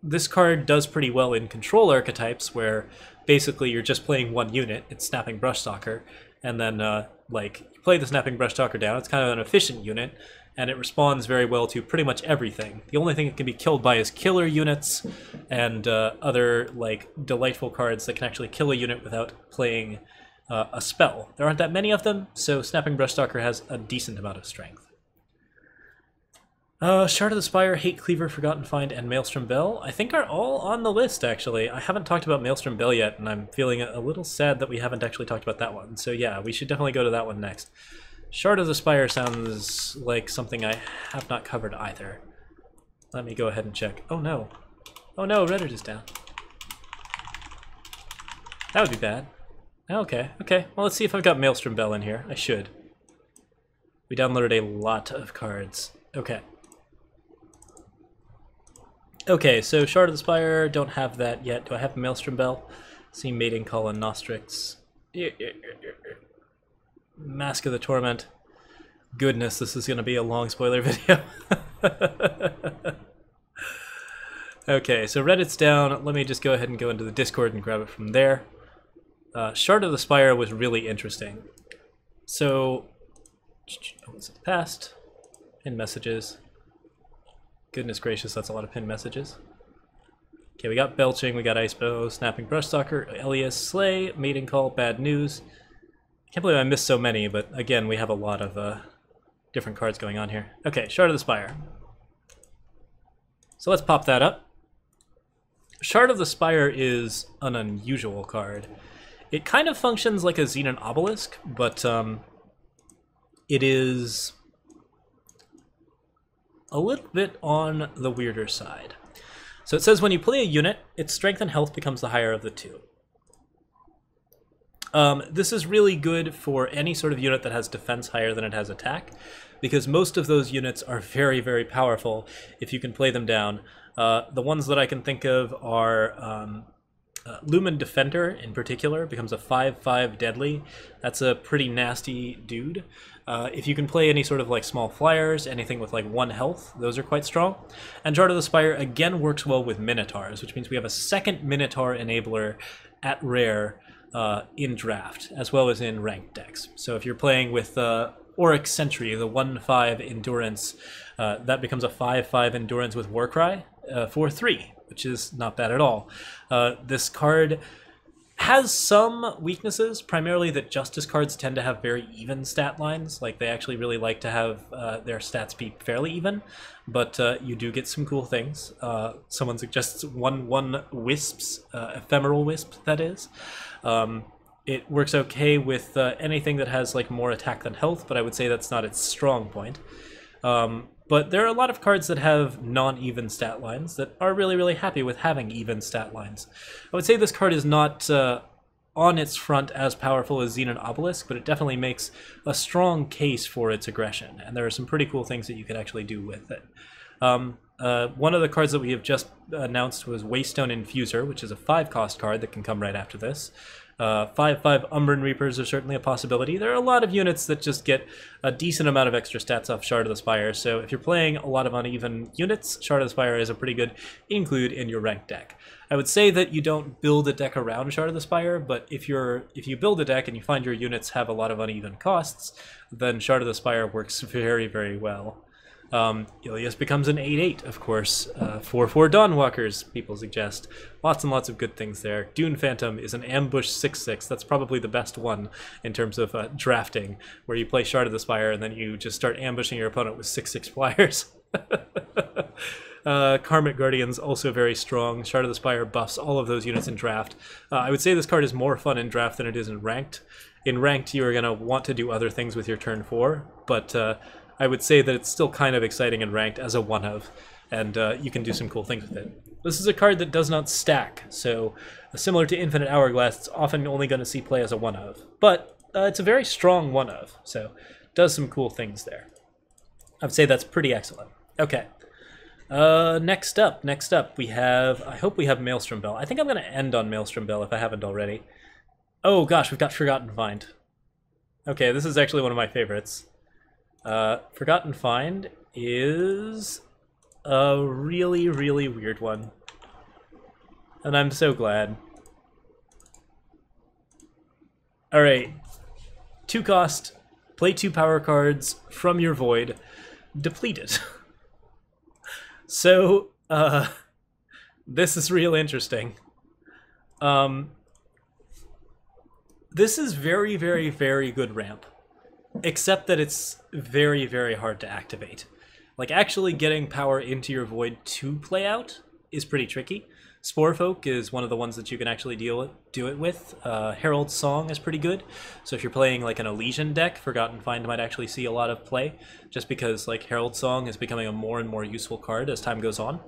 this card does pretty well in control archetypes, where basically you're just playing one unit, it's Snapping Brush Stalker, and then like you play the Snapping Brush Stalker down. It's kind of an efficient unit, and it responds very well to pretty much everything. The only thing it can be killed by is killer units and other like delightful cards that can actually kill a unit without playing a spell. There aren't that many of them, so Snapping Brush Stalker has a decent amount of strength. Shard of the Spire, Hate Cleaver, Forgotten Find, and Maelstrom Belle, I think are all on the list, actually. I haven't talked about Maelstrom Belle yet, and I'm feeling a little sad that we haven't actually talked about that one. So yeah, we should definitely go to that one next. Shard of the Spire sounds like something I have not covered either. Let me go ahead and check. Oh no. Oh no, Reddit is down. That would be bad. Okay, okay. Well, let's see if I've got Maelstrom Belle in here. I should. We downloaded a lot of cards. Okay. Okay, so Shard of the Spire, don't have that yet. Do I have Maelstrom Belle? See Mating Call and NaStrix. Mask of the Torment. Goodness, this is going to be a long spoiler video. Okay, so Reddit's down. Let me just go ahead and go into the Discord and grab it from there. Shard of the Spire was really interesting. So, what's the past? Pin messages. Goodness gracious, that's a lot of pinned messages. Okay, we got Belching, we got Icebow, Snapping Brush Stalker, Helius, Sleigh, Mating Call, Bad News. Can't believe I missed so many, but again, we have a lot of different cards going on here. Okay, Shard of the Spire. So let's pop that up. Shard of the Spire is an unusual card. It kind of functions like a Xenon Obelisk, but it is a little bit on the weirder side. So it says when you play a unit, its strength and health becomes the higher of the two. This is really good for any sort of unit that has defense higher than it has attack, because most of those units are very, very powerful if you can play them down. The ones that I can think of are Lumen Defender in particular, becomes a 5/5 deadly. That's a pretty nasty dude. If you can play any sort of like small flyers, anything with like 1 health, those are quite strong. And Shard of the Spire again works well with Minotaurs, which means we have a second Minotaur enabler at rare in draft, as well as in ranked decks. So if you're playing with Auric Sentry, the 1/5 endurance, that becomes a 5/5 endurance with Warcry for 3, which is not bad at all. This card has some weaknesses, primarily that Justice cards tend to have very even stat lines. Like, they actually really like to have their stats be fairly even, but you do get some cool things. Someone suggests 1/1 Wisps, Ephemeral Wisp, that is. It works okay with anything that has like more attack than health, but I would say that's not its strong point. But there are a lot of cards that have non-even stat lines that are really, really happy with having even stat lines. I would say this card is not on its front as powerful as Xenon Obelisk, but it definitely makes a strong case for its aggression, and there are some pretty cool things that you can actually do with it. One of the cards that we have just announced was Waystone Infuser, which is a 5-cost card that can come right after this. 5/5 Umbran Reapers are certainly a possibility. There are a lot of units that just get a decent amount of extra stats off Shard of the Spire, so if you're playing a lot of uneven units, Shard of the Spire is a pretty good include in your ranked deck. I would say that you don't build a deck around Shard of the Spire, but if you build a deck and you find your units have a lot of uneven costs, then Shard of the Spire works very, very well. Helius becomes an 8/8, of course. 4/4 Dawnwalkers, people suggest. Lots and lots of good things there. Dune Phantom is an ambush 6/6. That's probably the best one in terms of drafting, where you play Shard of the Spire and then you just start ambushing your opponent with 6/6 flyers. Karmic Guardians, also very strong. Shard of the Spire buffs all of those units in draft. I would say this card is more fun in draft than it is in ranked. In ranked, you are going to want to do other things with your turn 4, but I would say that it's still kind of exciting in ranked as a 1/of, and you can do some cool things with it. This is a card that does not stack, so similar to Infinite Hourglass, it's often only going to see play as a 1/of. But it's a very strong 1/of, so does some cool things there. I would say that's pretty excellent. Okay. Next up, we have, I hope we have Maelstrom Belle. I think I'm going to end on Maelstrom Belle if I haven't already. Oh gosh, we've got Forgotten Find. Okay, this is actually one of my favorites. Forgotten Find is a really, really weird one. And I'm so glad. Alright. 2 cost, play 2 power cards from your void, deplete it. So, this is real interesting. This is very, very, very good ramp. Except that it's very, very hard to activate. Like, actually getting power into your void to play out is pretty tricky. Sporefolk is one of the ones that you can actually do it with. Herald's Song is pretty good. So if you're playing like an Elysian deck, Forgotten Find might actually see a lot of play, just because like Herald's Song is becoming a more and more useful card as time goes on.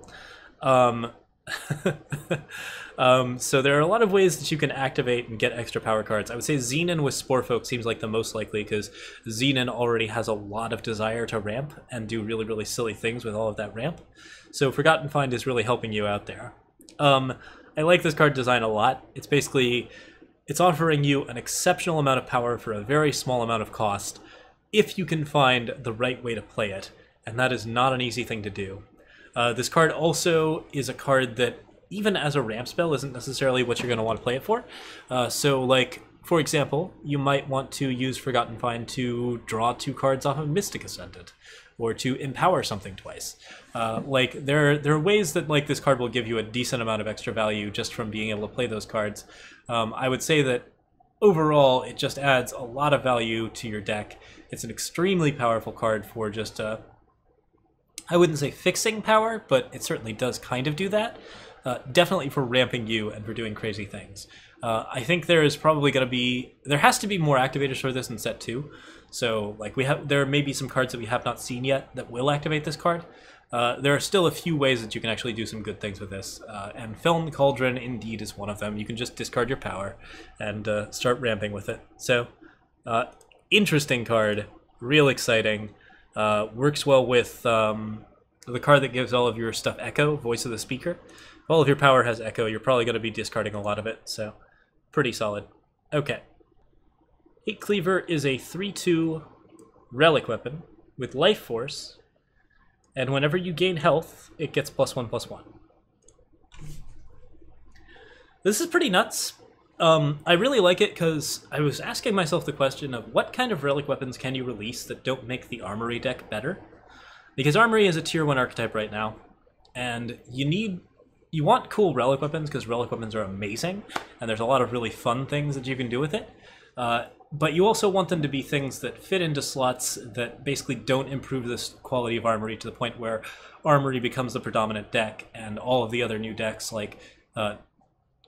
So there are a lot of ways that you can activate and get extra power cards. I would say Xenon with Sporefolk seems like the most likely, because Xenon already has a lot of desire to ramp and do really, really silly things with all of that ramp. So Forgotten Find is really helping you out there. I like this card design a lot. It's offering you an exceptional amount of power for a very small amount of cost, if you can find the right way to play it, and that is not an easy thing to do. This card also is a card that, even as a ramp spell, isn't necessarily what you're going to want to play it for. So, like, for example, you might want to use Forgotten Find to draw 2 cards off of Mystic Ascendant, or to empower something twice. Like, there are ways that like this card will give you a decent amount of extra value just from being able to play those cards. I would say that overall, it just adds a lot of value to your deck. It's an extremely powerful card for just I wouldn't say fixing power, but it certainly does kind of do that. Definitely for ramping you and for doing crazy things. I think there is probably going to be... There has to be more activators for this in set 2. So, like, there may be some cards that we have not seen yet that will activate this card. There are still a few ways that you can actually do some good things with this. And Feln Cauldron, indeed, is one of them. You can just discard your power and start ramping with it. So, interesting card. Real exciting. Works well with the card that gives all of your stuff Echo, Voice of the Speaker. If all of your power has Echo, you're probably going to be discarding a lot of it, so pretty solid. Okay. Hate Cleaver is a 3/2 relic weapon with Life Force, and whenever you gain health, it gets +1/+1. This is pretty nuts. I really like it because I was asking myself the question of what kind of relic weapons can you release that don't make the Armory deck better? Because Armory is a tier 1 archetype right now, and you want cool relic weapons because relic weapons are amazing, and there's a lot of really fun things that you can do with it. But you also want them to be things that fit into slots that basically don't improve this quality of Armory to the point where Armory becomes the predominant deck, and all of the other new decks like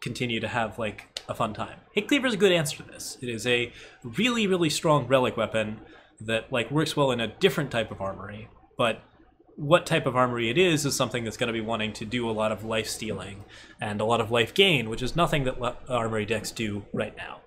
continue to have like a fun time. Hate Cleaver is a good answer to this. It is a really, really strong relic weapon that like works well in a different type of Armory, but what type of Armory it is something that's going to be wanting to do a lot of life stealing and a lot of life gain, which is nothing that Armory decks do right now.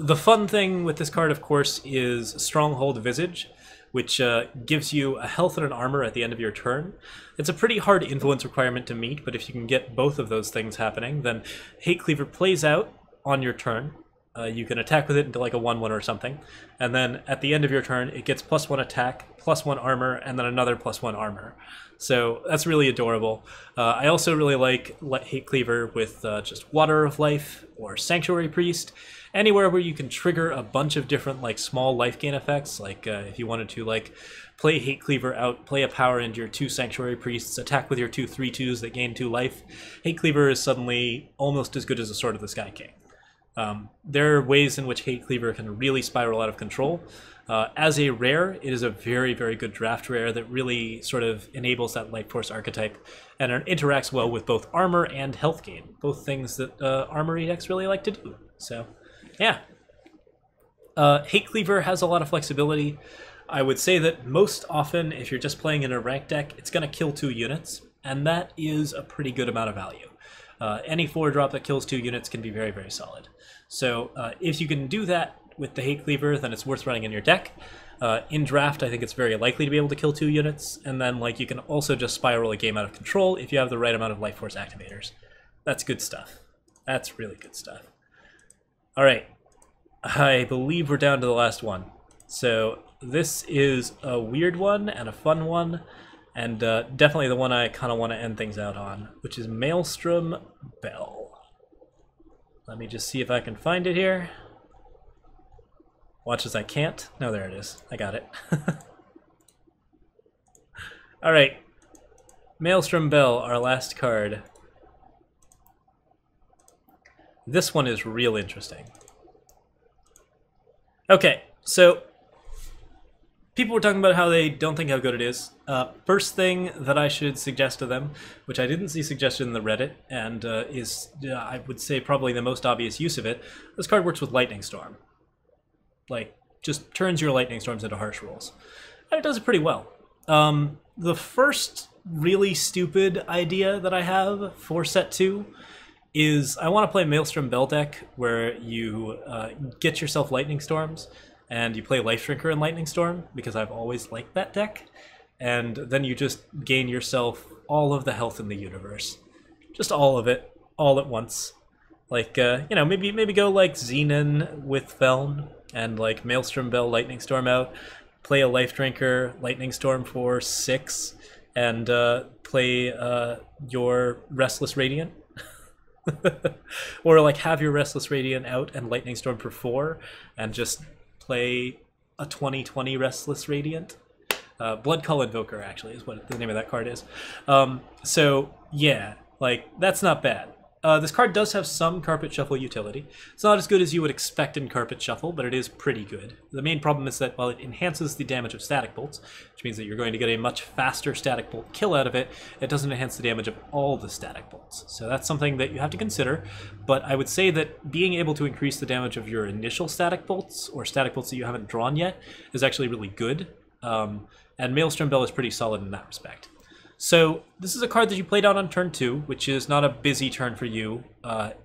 The fun thing with this card, of course, is Stronghold Visage, which gives you a health and an armor at the end of your turn. It's a pretty hard influence requirement to meet, but if you can get both of those things happening, then Hate Cleaver plays out on your turn. You can attack with it into like a 1/1 or something, and then at the end of your turn, it gets +1 attack, +1 armor, and then another +1 armor. So that's really adorable. I also really like Hate Cleaver with just Water of Life or Sanctuary Priest, anywhere where you can trigger a bunch of different like small life gain effects. Like if you wanted to like play Hate Cleaver out, play a power into your 2 Sanctuary Priests, attack with your 2 3/2s that gain 2 life, Hate Cleaver is suddenly almost as good as a Sword of the Sky King. There are ways in which Hate Cleaver can really spiral out of control. As a rare, it is a very, very good draft rare that really sort of enables that Life Force archetype, and it interacts well with both armor and health gain, both things that Armory decks really like to do. So, yeah. Hate Cleaver has a lot of flexibility. I would say that most often, if you're just playing in a ranked deck, it's going to kill 2 units, and that is a pretty good amount of value. Any 4-drop that kills 2 units can be very, very solid. So if you can do that with the Hate Cleaver, then it's worth running in your deck. In draft, I think it's very likely to be able to kill 2 units, and then like you can also just spiral a game out of control if you have the right amount of Life Force activators. That's good stuff. That's really good stuff. All right, I believe we're down to the last one. So this is a weird one and a fun one, and definitely the one I kind of want to end things out on, which is Maelstrom Belle. Let me just see if I can find it here. Watch as I can't. No, there it is. I got it. All right. Maelstrom Belle, our last card. This one is real interesting. Okay, so people were talking about how they don't think how good it is. First thing that I should suggest to them, which I didn't see suggested in the Reddit, and is, I would say, probably the most obvious use of it, this card works with Lightning Storm. Like, just turns your Lightning Storms into harsh rolls. And it does it pretty well. The first really stupid idea that I have for set 2 is I want to play Maelstrom Belle deck where you get yourself Lightning Storms and you play Life Drinker in Lightning Storm, because I've always liked that deck, and then you just gain yourself all of the health in the universe. Just all of it, all at once. Like, you know, maybe go like Xenon with Feln, and like Maelstrom Belle Lightning Storm out, play a Life Drinker Lightning Storm for 6, and play your Restless Radiant. Or like have your Restless Radiant out and Lightning Storm for 4, and just play a 2020 Restless Radiant. Blood Call Invoker, actually, is what the name of that card is. So, yeah, like, that's not bad. This card does have some Carpet Shuffle utility. It's not as good as you would expect in Carpet Shuffle, but it is pretty good. The main problem is that while it enhances the damage of Static Bolts, which means that you're going to get a much faster Static Bolt kill out of it, it doesn't enhance the damage of all the Static Bolts. So that's something that you have to consider, but I would say that being able to increase the damage of your initial Static Bolts, or Static Bolts that you haven't drawn yet, is actually really good. And Maelstrom Belle is pretty solid in that respect. So this is a card that you played out on turn 2, which is not a busy turn for you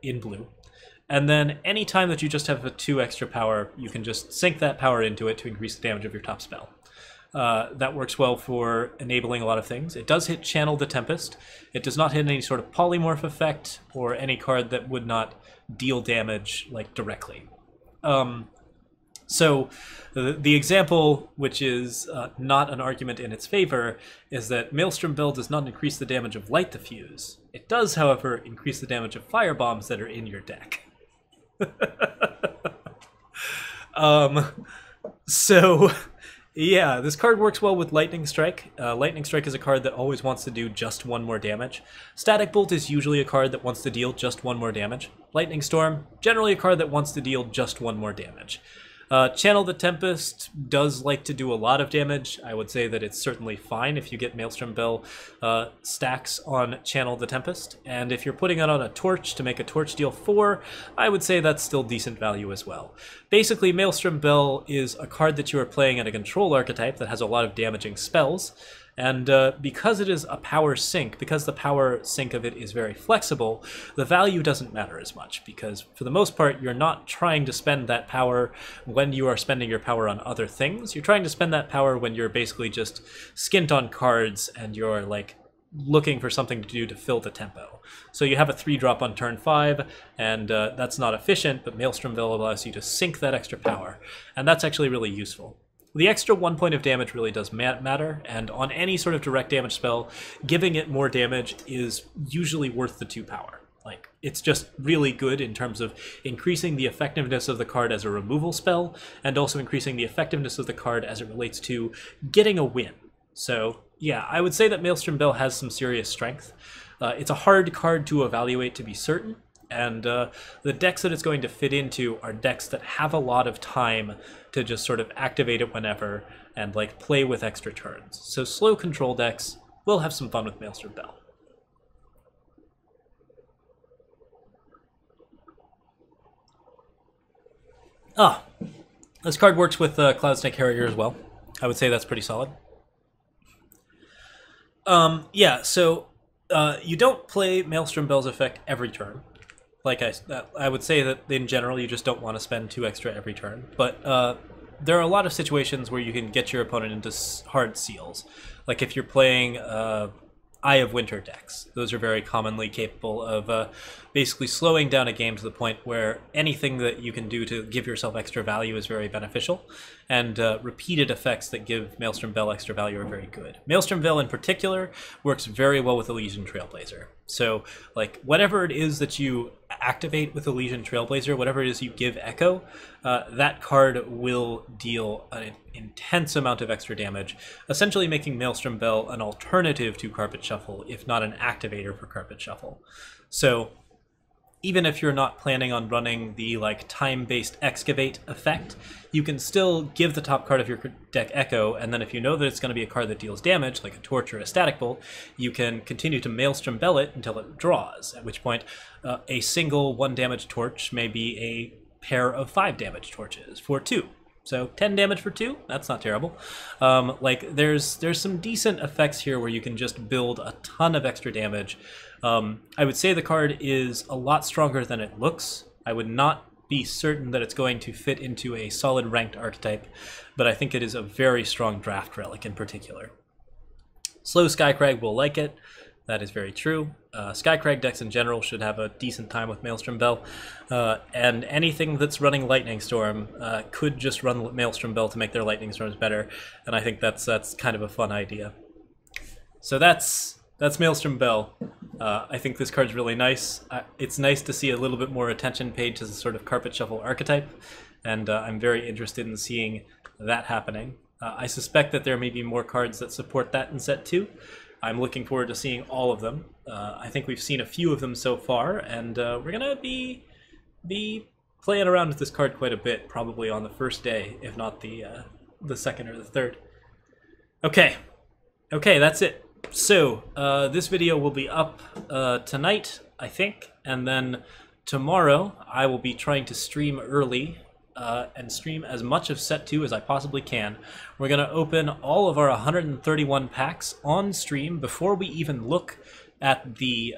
in blue. And then any time that you just have a 2 extra power, you can just sink that power into it to increase the damage of your top spell. That works well for enabling a lot of things. It does hit Channel the Tempest. It does not hit any sort of polymorph effect or any card that would not deal damage like directly. So the example, which is not an argument in its favor, is that Maelstrom Belle does not increase the damage of Light Diffuse. It does, however, increase the damage of firebombs that are in your deck. So, yeah, this card works well with Lightning Strike. Lightning Strike is a card that always wants to do just 1 more damage. Static Bolt is usually a card that wants to deal just 1 more damage. Lightning Storm, generally a card that wants to deal just 1 more damage. Channel the Tempest does like to do a lot of damage. I would say that it's certainly fine if you get Maelstrom Belle stacks on Channel the Tempest. And if you're putting it on a Torch to make a Torch deal 4, I would say that's still decent value as well. Basically, Maelstrom Belle is a card that you are playing at a control archetype that has a lot of damaging spells. And because it is a power sink, because the power sink of it is very flexible, the value doesn't matter as much, because for the most part, you're not trying to spend that power when you are spending your power on other things. You're trying to spend that power when you're basically just skint on cards and you're like looking for something to do to fill the tempo. So you have a 3-drop on turn 5, and that's not efficient, but Maelstrom Belle allows you to sink that extra power, and that's actually really useful. The extra 1 point of damage really does matter, and on any sort of direct damage spell, giving it more damage is usually worth the 2 power. Like, it's just really good in terms of increasing the effectiveness of the card as a removal spell, and also increasing the effectiveness of the card as it relates to getting a win. So, yeah, I would say that Maelstrom Belle has some serious strength. It's a hard card to evaluate to be certain, and the decks that it's going to fit into are decks that have a lot of time to just sort of activate it whenever and like play with extra turns. So slow control decks will have some fun with Maelstrom Belle. This card works with Cloud Snake Harrier as well. I would say that's pretty solid. Yeah, so you don't play Maelstrom Belle's effect every turn. Like I would say that in general you just don't want to spend 2 extra every turn, but there are a lot of situations where you can get your opponent into hard seals. Like if you're playing Eye of Winter decks, those are very commonly capable of basically slowing down a game to the point where anything that you can do to give yourself extra value is very beneficial, and repeated effects that give Maelstrom Belle extra value are very good. Maelstrom Belle in particular works very well with Elysian Trailblazer. So like whatever it is that you activate with Elysian Trailblazer, whatever it is you give Echo, that card will deal an intense amount of extra damage, essentially making Maelstrom Belle an alternative to Carpet Shuffle, if not an activator for Carpet Shuffle. So even if you're not planning on running the like time-based excavate effect, you can still give the top card of your deck Echo, and then if you know that it's going to be a card that deals damage, like a Torch or a Static Bolt, you can continue to Maelstrom Belle it until it draws, at which point a single 1 damage Torch may be a pair of 5 damage Torches for 2. So 10 damage for 2, that's not terrible. Like there's some decent effects here where you can just build a ton of extra damage. I would say the card is a lot stronger than it looks. I would not be certain that it's going to fit into a solid ranked archetype, but I think it is a very strong draft relic in particular. Slow Skycrag will like it. That is very true. Skycrag decks in general should have a decent time with Maelstrom Belle, and anything that's running Lightning Storm could just run Maelstrom Belle to make their Lightning Storms better, and I think that's kind of a fun idea. So that's Maelstrom Belle. I think this card's really nice. It's nice to see a little bit more attention paid to the sort of Carpet Shuffle archetype, and I'm very interested in seeing that happening. I suspect that there may be more cards that support that in set 2. I'm looking forward to seeing all of them. I think we've seen a few of them so far, and we're gonna be playing around with this card quite a bit, probably on the first day, if not the second or the third. Okay, that's it. So this video will be up tonight, I think, and then tomorrow I will be trying to stream early and stream as much of set 2 as I possibly can. We're going to open all of our 131 packs on stream before we even look at the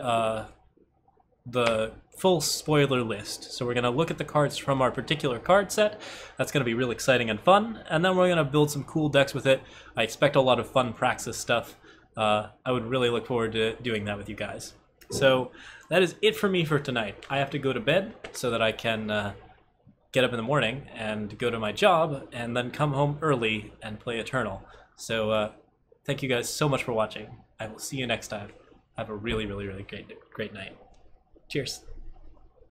full spoiler list. So we're going to look at the cards from our particular card set. That's going to be real exciting and fun, and then we're going to build some cool decks with it. I expect a lot of fun Praxis stuff. I would really look forward to doing that with you guys. So that is it for me for tonight. I have to go to bed so that I can get up in the morning and go to my job and then come home early and play Eternal. So thank you guys so much for watching. I will see you next time. Have a really, really, really great night. Cheers.